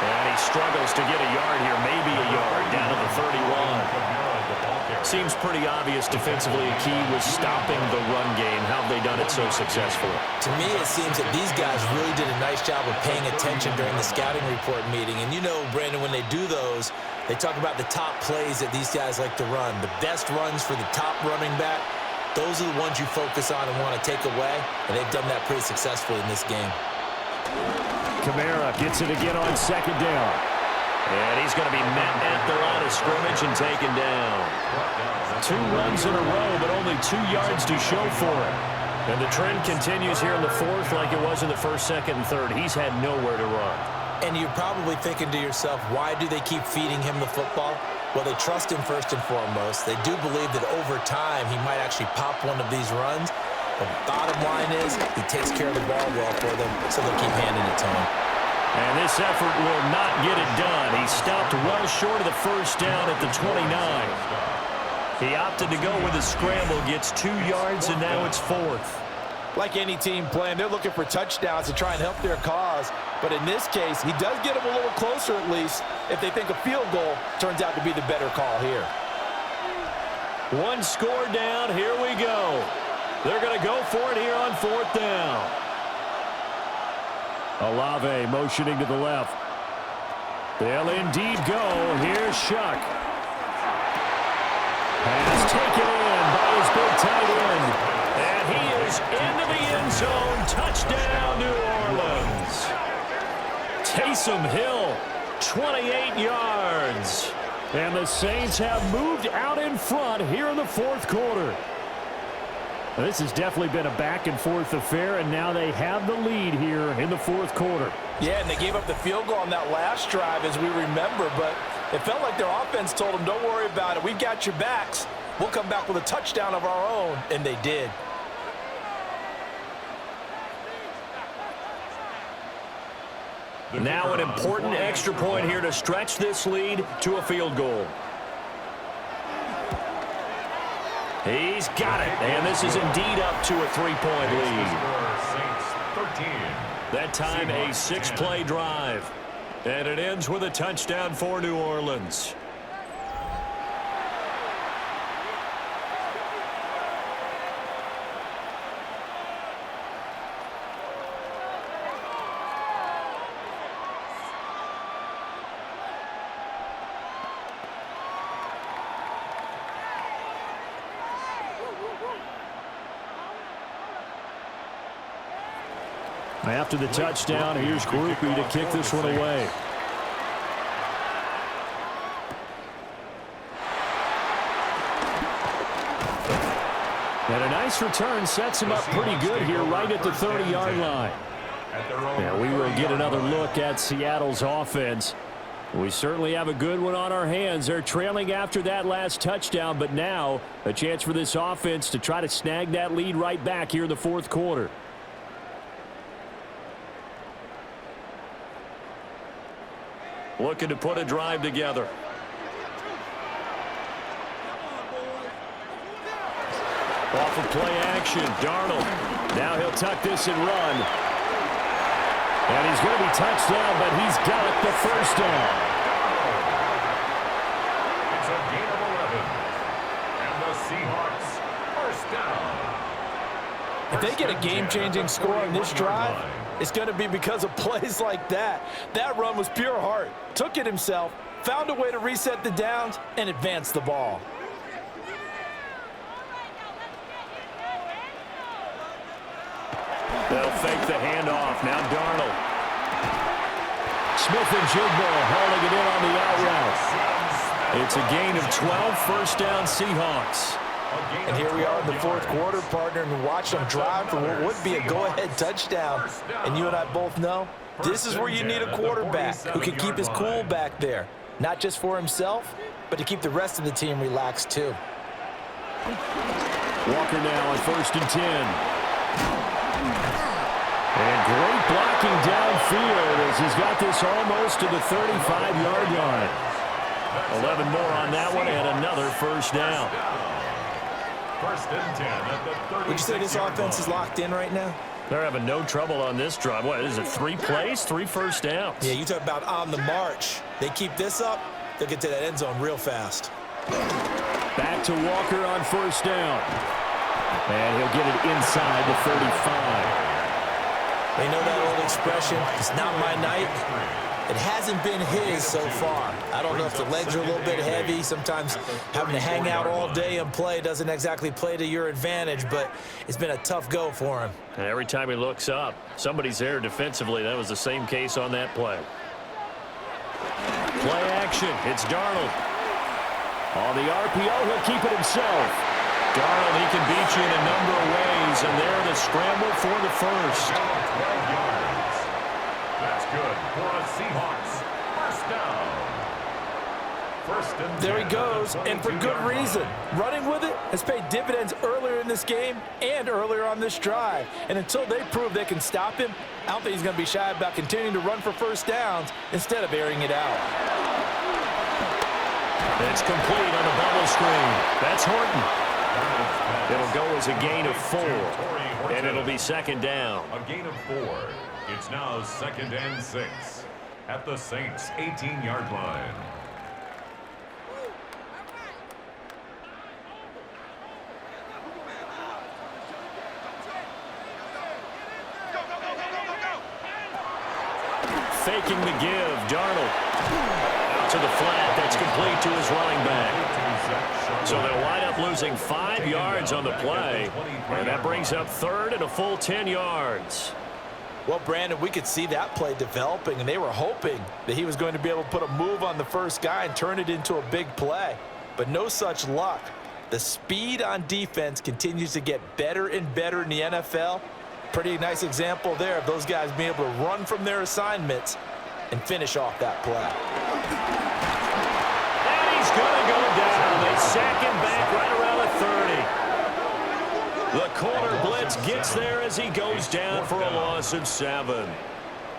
And he struggles to get a yard here, maybe a yard, down to the 31. Seems pretty obvious defensively a key was stopping the run game. How have they done it so successfully? To me, it seems that these guys really did a nice job of paying attention during the scouting report meeting. And you know, Brandon, when they do those, they talk about the top plays that these guys like to run. The best runs for the top running back, those are the ones you focus on and want to take away. And they've done that pretty successfully in this game. Kamara gets it again on 2nd down. And he's going to be met at the line of scrimmage and taken down. 2 runs in a row, but only 2 yards to show for it. And the trend continues here in the 4th like it was in the 1st, 2nd, and 3rd. He's had nowhere to run. And you're probably thinking to yourself, why do they keep feeding him the football? Well, they trust him first and foremost. They do believe that over time he might actually pop one of these runs. But the bottom line is he takes care of the ball well for them, so they'll keep handing it to him. And this effort will not get it done. He stopped well short of the first down at the 29. He opted to go with a scramble, gets 2 yards, and now it's 4th. Like any team playing, they're looking for touchdowns to try and help their cause. But in this case, he does get them a little closer at least if they think a field goal turns out to be the better call here. 1 score down. Here we go. They're going to go for it here on 4th down. Olave motioning to the left. They'll indeed go. Here's Shuck. Pass taken in by his big tight end. And he is into the end zone. Touchdown, New Orleans. Taysom Hill, 28 yards. And the Saints have moved out in front here in the 4th quarter. This has definitely been a back-and-forth affair, and now they have the lead here in the 4th quarter. Yeah, and they gave up the field goal on that last drive, as we remember, but it felt like their offense told them, don't worry about it. We've got your backs. We'll come back with a touchdown of our own, and they did. Now an important extra point here to stretch this lead to a field goal. He's got it, and this is indeed up to a 3-point lead. That time a 6-play drive, and it ends with a touchdown for New Orleans. After the touchdown, here's Groupie to kick this one away. And a nice return sets him up pretty good here right at the 30-yard line. Now we will get another look at Seattle's offense. We certainly have a good one on our hands. They're trailing after that last touchdown, but now a chance for this offense to try to snag that lead right back here in the 4th quarter. Looking to put a drive together. Off of play action, Darnold. Now he'll tuck this and run. And he's going to be touched down, but he's got the first down. It's a gain of 11. And the Seahawks first down. If they get a game-changing score on this drive, it's going to be because of plays like that. That run was pure heart. Took it himself, found a way to reset the downs, and advance the ball. They'll fake the handoff. Now Darnold. Smith and Jigbo hauling it in on the out route. It's a gain of 12, first down Seahawks. And here we are in the 4th quarter, partner, and watch them drive for what would be a go-ahead touchdown. And you and I both know this is where you need a quarterback who can keep his cool back there. Not just for himself, but to keep the rest of the team relaxed too. Walker now on 1st and 10. And great blocking downfield as he's got this almost to the 35-yard line. 11 more on that one and another first down. First and 10 at the 36. Would you say this offense is locked in right now? They're having no trouble on this drive. What is it, 3 plays, 3 first downs? Yeah, you talk about on the march. They keep this up, they'll get to that end zone real fast. Back to Walker on first down. And he'll get it inside the 35. They know that old expression, it's not my night. It hasn't been his so far. I don't know if the legs are a little bit heavy. Sometimes having to hang out all day and play doesn't exactly play to your advantage, but it's been a tough go for him. And every time he looks up, somebody's there defensively. That was the same case on that play. Play action. It's Darnold. On the RPO, he'll keep it himself. Darnold, he can beat you in a number of ways, and there to scramble for the first. 12 yards. That's good for a Seahawks first down. First and 10 There he goes, at the and for good 22-yard reason. line. Running with it has paid dividends earlier in this game and earlier on this drive. And until they prove they can stop him, I don't think he's going to be shy about continuing to run for first downs instead of airing it out. It's complete on the bubble screen. That's Horton. It'll go as a gain of 4, and it'll be second down. A gain of 4. It's now second and 6 at the Saints' 18-yard line. Faking the give, Darnold. Out to the flat, that's complete to his running back. So they'll wind up losing 5 yards on the play, and that brings up third and a full 10 yards. Well, Brandon, we could see that play developing, and they were hoping that he was going to be able to put a move on the first guy and turn it into a big play. But no such luck. The speed on defense continues to get better and better in the NFL. Pretty nice example there of those guys being able to run from their assignments and finish off that play. And he's going to go down. They sack him back right around the 30. The corner blitz gets there as he goes down for a loss of 7.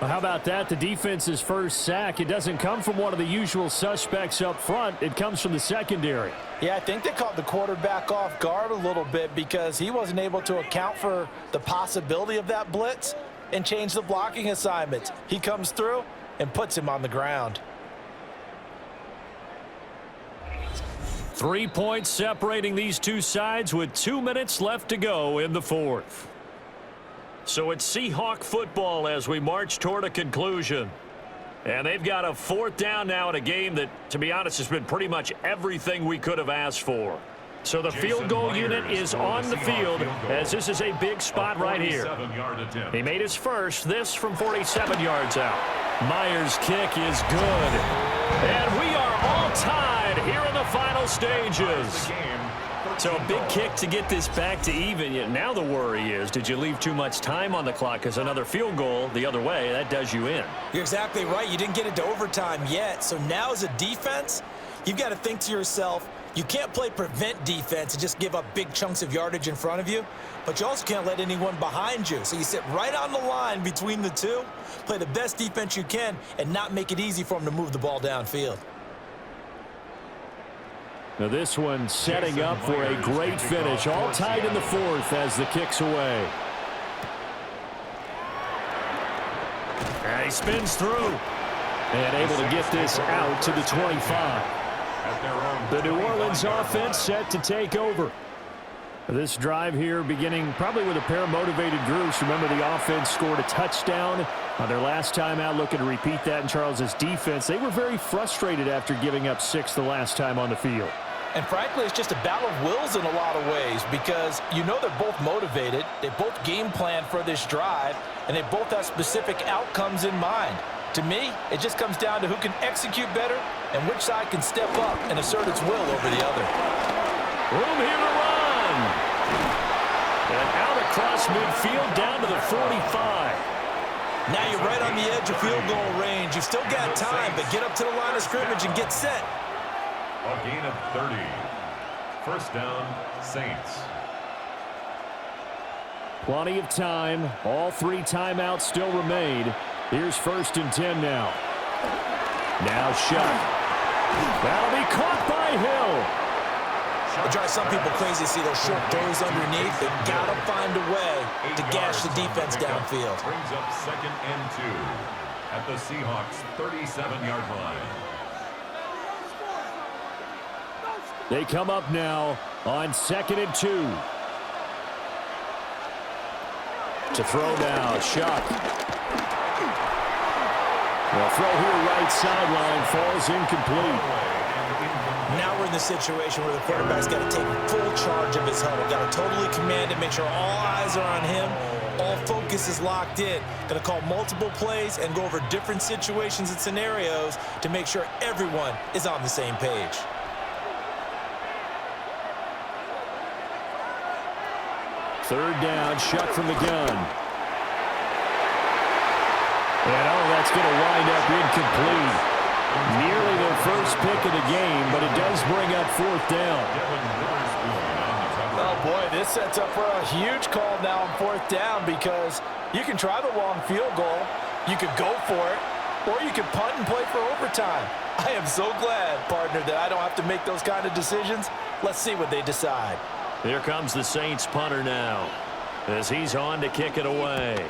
Well, how about that? The defense's first sack. It doesn't come from one of the usual suspects up front. It comes from the secondary. Yeah, I think they caught the quarterback off guard a little bit because he wasn't able to account for the possibility of that blitz and change the blocking assignments. He comes through and puts him on the ground. 3 points separating these two sides with 2 minutes left to go in the fourth. So it's Seahawk football as we march toward a conclusion. And they've got a fourth down now in a game that, to be honest, has been pretty much everything we could have asked for. So the field goal unit is on the field as this is a big spot right here. He made his first, this from 47 yards out. Myers' kick is good. And we are all tied here in the final stages. So a big kick to get this back to even. Yet now the worry is, did you leave too much time on the clock? Because another field goal the other way, that does you in. You're exactly right. You didn't get it to overtime yet. So now as a defense, you've got to think to yourself, you can't play prevent defense and just give up big chunks of yardage in front of you, but you also can't let anyone behind you. So you sit right on the line between the two, play the best defense you can, and not make it easy for them to move the ball downfield. Now this one setting up for a great finish. All tied in the fourth as the kick's away. And he spins through. And able to get this out to the 25. The New Orleans offense set to take over. This drive here beginning probably with a pair of motivated groups. Remember, the offense scored a touchdown on their last time out. Looking to repeat that in Charles's defense. They were very frustrated after giving up 6 the last time on the field. And frankly, it's just a battle of wills in a lot of ways because you know they're both motivated. They both game plan for this drive, and they both have specific outcomes in mind. To me, it just comes down to who can execute better and which side can step up and assert its will over the other. Room here to run. And out across midfield down to the 45. Now you're right on the edge of field goal range. You've still got time, but get up to the line of scrimmage and get set. A gain of 30. First down, Saints. Plenty of time. All 3 timeouts still remain. Here's first and 10 now. Now Shuck. That'll be caught by Hill. It drives some people crazy to see those short throws underneath. They've got to find a way to gash the defense downfield. Brings up second and 2 at the Seahawks' 37-yard line. They come up now on second and 2. To throw now, Shuck. The throw here right sideline falls incomplete. Now we're in the situation where the quarterback's got to take full charge of his huddle. Got to totally command it, make sure all eyes are on him. All focus is locked in. Got to call multiple plays and go over different situations and scenarios to make sure everyone is on the same page. Third down, Shuck from the gun. And, oh, that's going to wind up incomplete. Nearly their first pick of the game, but it does bring up fourth down. Oh, boy, this sets up for a huge call now on fourth down because you can try the long field goal, you could go for it, or you could punt and play for overtime. I am so glad, partner, that I don't have to make those kind of decisions. Let's see what they decide. Here comes the Saints punter now as he's on to kick it away.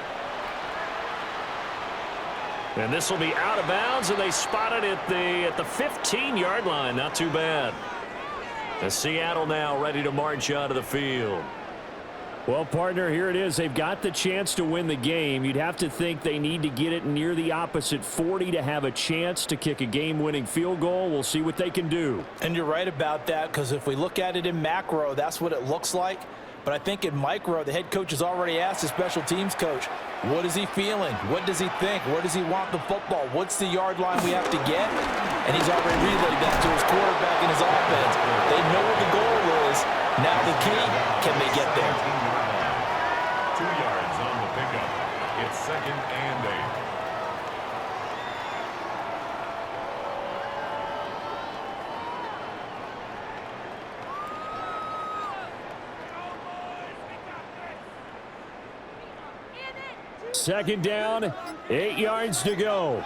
And this will be out of bounds, and they spot it at the 15-yard line. Not too bad. As Seattle now ready to march out of the field. Well, partner, here it is. They've got the chance to win the game. You'd have to think they need to get it near the opposite 40 to have a chance to kick a game-winning field goal. We'll see what they can do. And you're right about that, because if we look at it in macro, that's what it looks like. But I think in micro, the head coach has already asked the special teams coach, what is he feeling? What does he think? Where does he want the football? What's the yard line we have to get? And he's already relayed that to his quarterback and his offense. They know what the goal is. Now the key, can they get there? 2 yards on the pickup. It's 2nd and 8. Second down, 8 yards to go.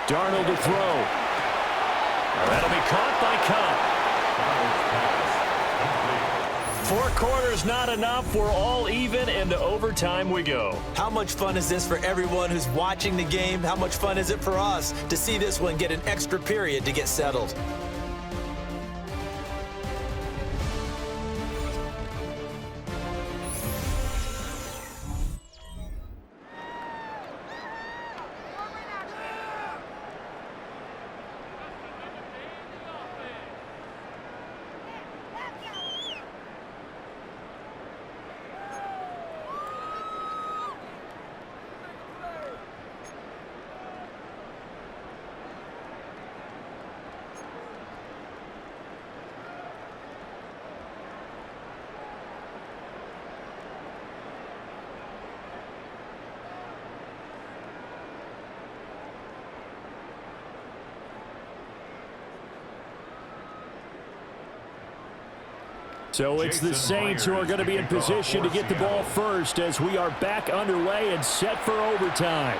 Darnold to throw. That'll be caught by Cup. 4 quarters not enough. We're all even, and to overtime we go. How much fun is this for everyone who's watching the game? How much fun is it for us to see this one get an extra period to get settled? So it's the Saints who are going to be in position to get the ball first as we are back underway and set for overtime.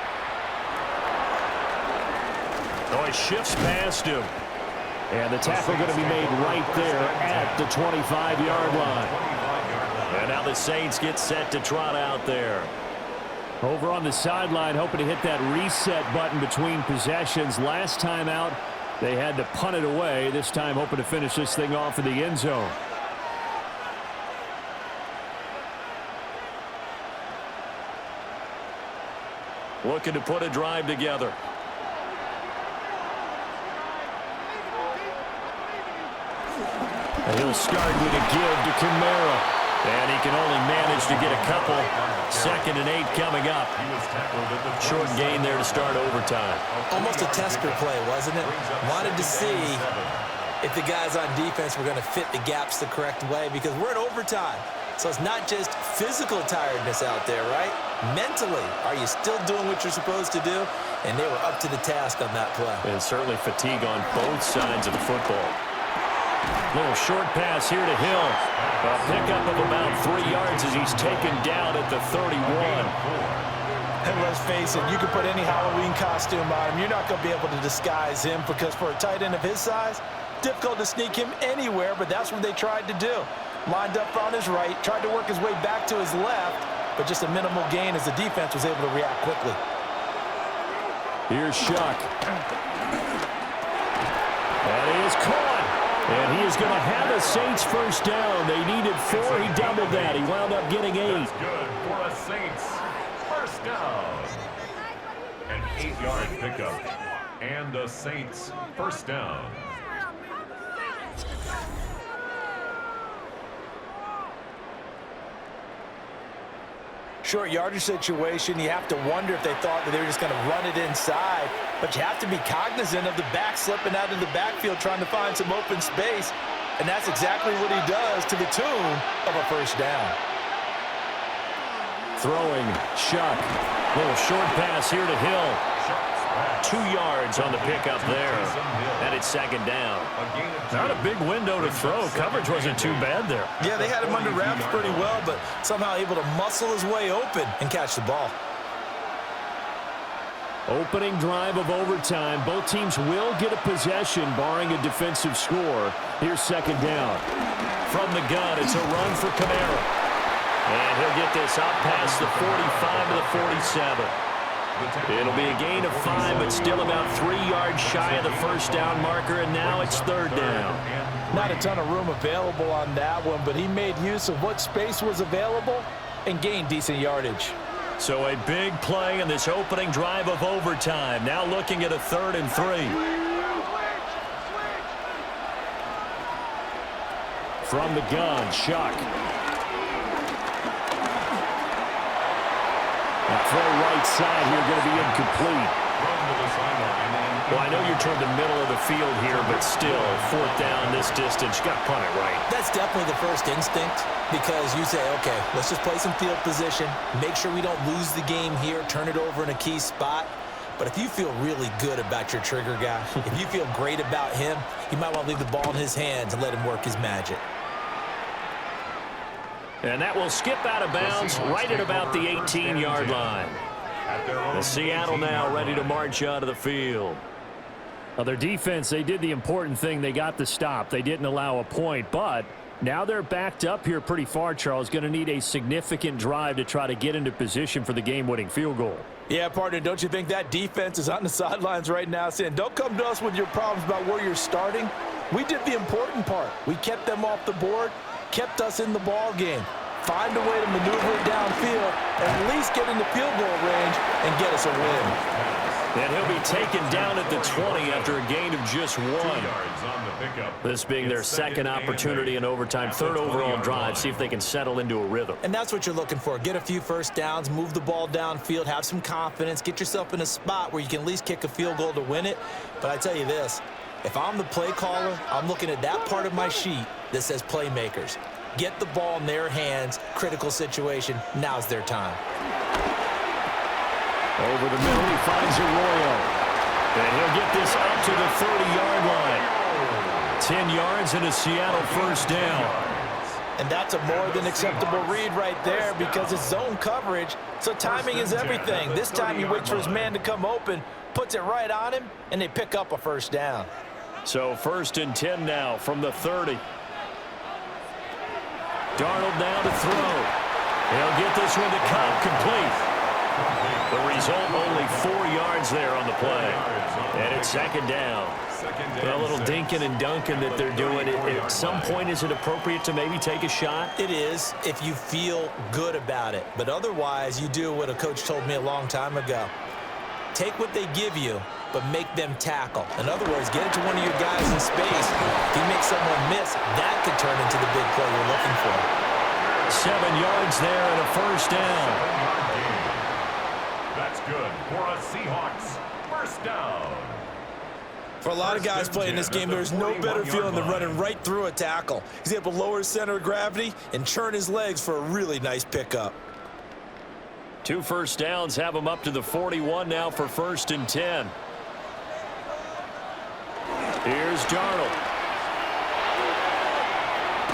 Oh, he shifts past him. And the tackle going to be made right there at the 25-yard line. And now the Saints get set to trot out there. Over on the sideline, hoping to hit that reset button between possessions. Last time out, they had to punt it away. This time, hoping to finish this thing off in the end zone. Looking to put a drive together. And he'll start with a give to Kamara. And he can only manage to get a couple. 2nd and 8 coming up. Short gain there to start overtime. Almost a tester play, wasn't it? Wanted to see if the guys on defense were going to fit the gaps the correct way, because we're in overtime. So it's not just physical tiredness out there, right? Mentally, are you still doing what you're supposed to do? And they were up to the task on that play. And certainly fatigue on both sides of the football. Little short pass here to Hill. A pickup of about 3 yards as he's taken down at the 31. And let's face it, you can put any Halloween costume on him. You're not going to be able to disguise him, because for a tight end of his size, difficult to sneak him anywhere, but that's what they tried to do. Lined up on his right, tried to work his way back to his left, but just a minimal gain as the defense was able to react quickly. Here's Shuck. And he is caught. And he is going to have a Saints first down. They needed 4. He doubled that. He wound up getting 8. That's good for a Saints first down. An 8-yard pickup. And a Saints first down. Short yardage situation, you have to wonder if they thought that they were just going to run it inside. But you have to be cognizant of the back slipping out of the backfield trying to find some open space. And that's exactly what he does, to the tune of a first down. throwing. Shuck. Little short pass here to Hill. 2 yards on the pickup there. And it's second down. Not a big window to throw. Coverage wasn't too bad there. Yeah, they had him under wraps pretty well, but somehow able to muscle his way open and catch the ball. Opening drive of overtime. Both teams will get a possession, barring a defensive score. Here's second down. From the gun, it's a run for Kamara. And he'll get this up past the 45 to the 47. It'll be a gain of 5, but still about 3 yards shy of the first down marker, and now it's third down. Not a ton of room available on that one, but he made use of what space was available and gained decent yardage. So a big play in this opening drive of overtime. Now looking at a 3rd and 3. From the gun, Shuck. Throw right side here, going to be incomplete. Well, I know you're toward the middle of the field here, but still, 4th down this distance. You got to punt it right. That's definitely the first instinct, because you say, okay, let's just play some field position, make sure we don't lose the game here, turn it over in a key spot. But if you feel really good about your trigger guy, if you feel great about him, you might want to leave the ball in his hands and let him work his magic. And that will skip out of bounds right at about the 18-yard line. The Seattle now ready to march out of the field. Well, their defense, they did the important thing. They got the stop. They didn't allow a point, but now they're backed up here pretty far, Charles. Going to need a significant drive to try to get into position for the game-winning field goal. Yeah, partner, don't you think that defense is on the sidelines right now saying, don't come to us with your problems about where you're starting? We did the important part. We kept them off the board, kept us in the ball game. Find a way to maneuver it downfield and at least get in the field goal range and get us a win. And he'll be taken down at the 20 after a gain of just 1. This being their second opportunity in overtime, 3rd overall drive, see if they can settle into a rhythm. And that's what you're looking for. Get a few first downs, move the ball downfield, have some confidence, get yourself in a spot where you can at least kick a field goal to win it. But I tell you this, if I'm the play caller, I'm looking at that part of my sheet that says playmakers. Get the ball in their hands, critical situation, now's their time. Over the middle, he finds Arroyo. And he'll get this up to the 30-yard line. 10 yards and a Seattle first down. And that's a more than acceptable read right there because it's zone coverage, so timing is everything. This time he waits for his man to come open, puts it right on him, and they pick up a first down. So 1st and 10 now from the 30. Darnold down to throw. He'll get this one to Cobb complete. The result, only 4 yards there on the play. And it's second down. A little dinking and dunking that they're doing. At some point, is it appropriate to maybe take a shot? It is if you feel good about it. But otherwise, you do what a coach told me a long time ago. Take what they give you, but make them tackle. In other words, get it to one of your guys in space. If you make someone miss, that could turn into the big play you're looking for. 7 yards there and a first down. That's good for a Seahawks first down. For a lot of guys playing this game, there's no better feeling than running right through a tackle. He's able to lower his center of gravity and churn his legs for a really nice pickup. 2 first downs have him up to the 41 now for 1st and 10. Here's Darnold.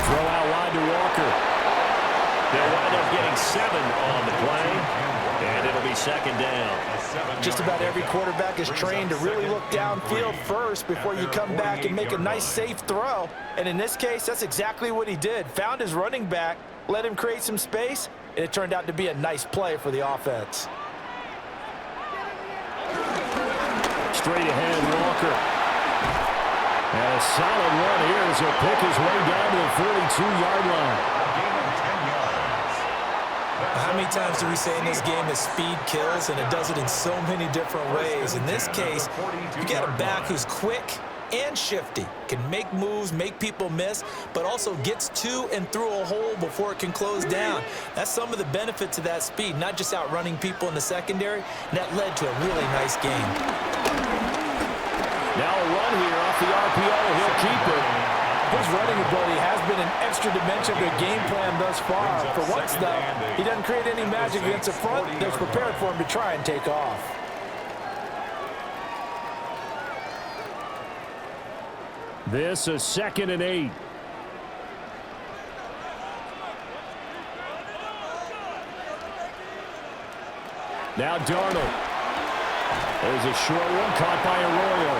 Throw out wide to Walker. They'll wind up getting 7 on the play, and it'll be second down. Just about every quarterback is trained to really look downfield first before you come back and make a nice, safe throw. And in this case, that's exactly what he did. Found his running back, let him create some space, and it turned out to be a nice play for the offense. Straight ahead, Walker. And a solid run here as he'll pick his way down to the 42-yard line. How many times do we say in this game that speed kills, and it does it in so many different ways? In this case, you got a back who's quick and shifty, can make moves, make people miss, but also gets to and through a hole before it can close down. That's some of the benefits of that speed, not just outrunning people in the secondary, and that led to a really nice game. Now a run here off the RPO. He'll keep it. His running ability has been an extra dimension of their game plan thus far. For once, though, he doesn't create any magic against the front. They're prepared for him to try and take off. This is 2nd and 8. Now Darnold. There's a short one caught by Arroyo.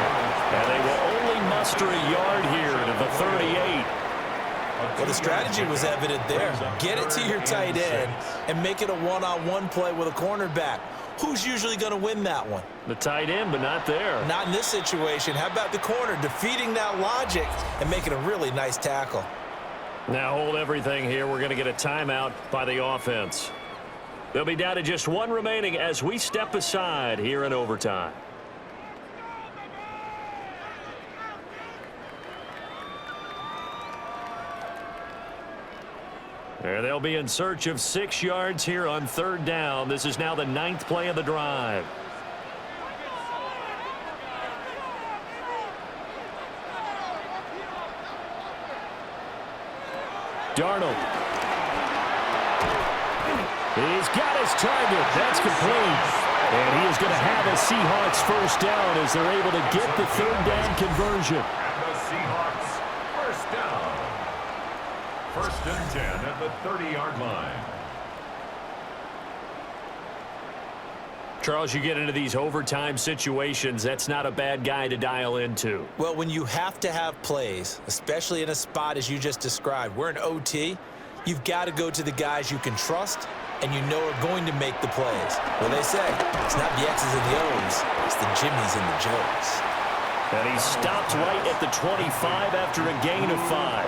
And they will only muster a yard here to the 38. Well, the strategy was evident there. Get it to your tight end and make it a one-on-one play with a cornerback. Who's usually going to win that one? The tight end, but not there. Not in this situation. How about the corner defeating that logic and making a really nice tackle? Now hold everything here. We're going to get a timeout by the offense. They'll be down to just one remaining as we step aside here in overtime. There they'll be in search of 6 yards here on 3rd down. This is now the 9th play of the drive. Darnold. He's got his target. That's complete. And he is going to have a Seahawks first down as they're able to get the 3rd down conversion. And the Seahawks first down. 1st and 10 at the 30-yard line. Charles, you get into these overtime situations, that's not a bad guy to dial into. Well, when you have to have plays, especially in a spot as you just described, we're in OT, you've got to go to the guys you can trust and you know are going to make the plays. Well, they say it's not the X's and the O's, it's the Jimmies and the Joes. And he stopped right at the 25 after a gain of 5.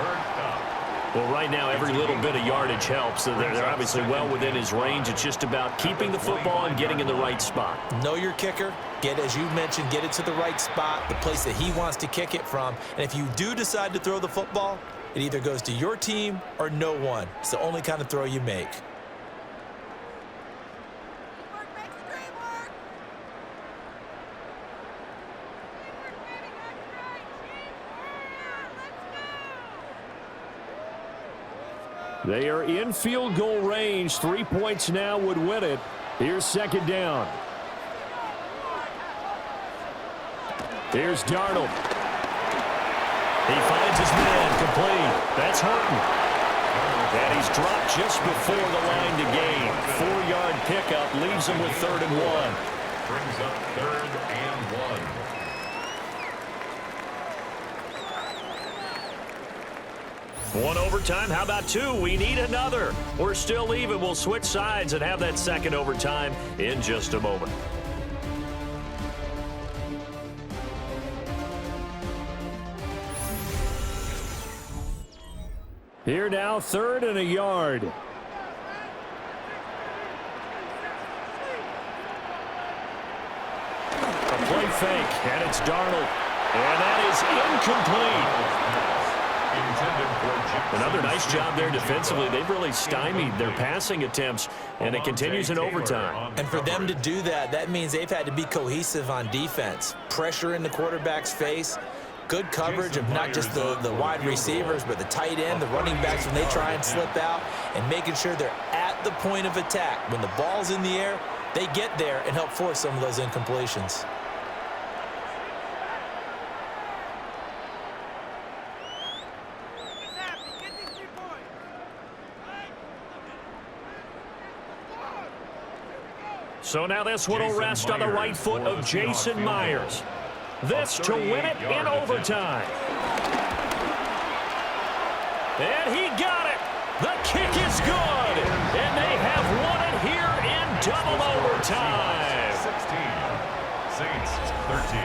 Well, right now, every little bit of yardage helps. So they're obviously well within his range. It's just about keeping the football and getting in the right spot. Know your kicker. Get, as you mentioned, get it to the right spot, the place that he wants to kick it from. And if you do decide to throw the football, it either goes to your team or no one. It's the only kind of throw you make. They are in field goal range. 3 points now would win it. Here's 2nd down. Here's Darnold. He finds his man complete. That's Horton. And he's dropped just before the line to gain. 4-yard pickup leaves him with 3rd and 1. Brings up 3rd and 1. One overtime. How about 2? We need another. We're still even. We'll switch sides and have that 2nd overtime in just a moment. Here now, 3rd and a yard. A play fake, and it's Darnold. And that is incomplete. Another nice job there defensively. They've really stymied their passing attempts, and it continues in overtime. And for them to do that, that means they've had to be cohesive on defense. Pressure in the quarterback's face. Good coverage of not just the wide receivers, but the tight end, the running backs when they try and slip out, and making sure they're at the point of attack. When the ball's in the air, they get there and help force some of those incompletions. So now this one will rest on the right foot of Jason Myers. This to win it in overtime. And he got it. The kick is good. And they have won it here in double overtime. 16. Saints 13.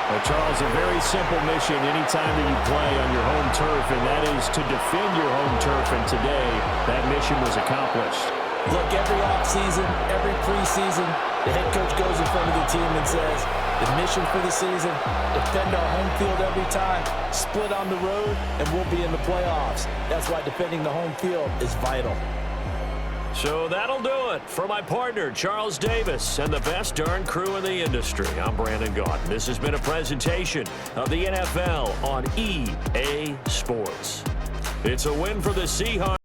Well, Charles, a very simple mission anytime that you play on your home turf, and that is to defend your home turf. And today, that mission was accomplished. Look, every offseason, every preseason, the head coach goes in front of the team and says, the mission for the season, defend our home field every time, split on the road, and we'll be in the playoffs. That's why defending the home field is vital. So that'll do it for my partner, Charles Davis, and the best darn crew in the industry. I'm Brandon Gaudin. This has been a presentation of the NFL on EA Sports. It's a win for the Seahawks.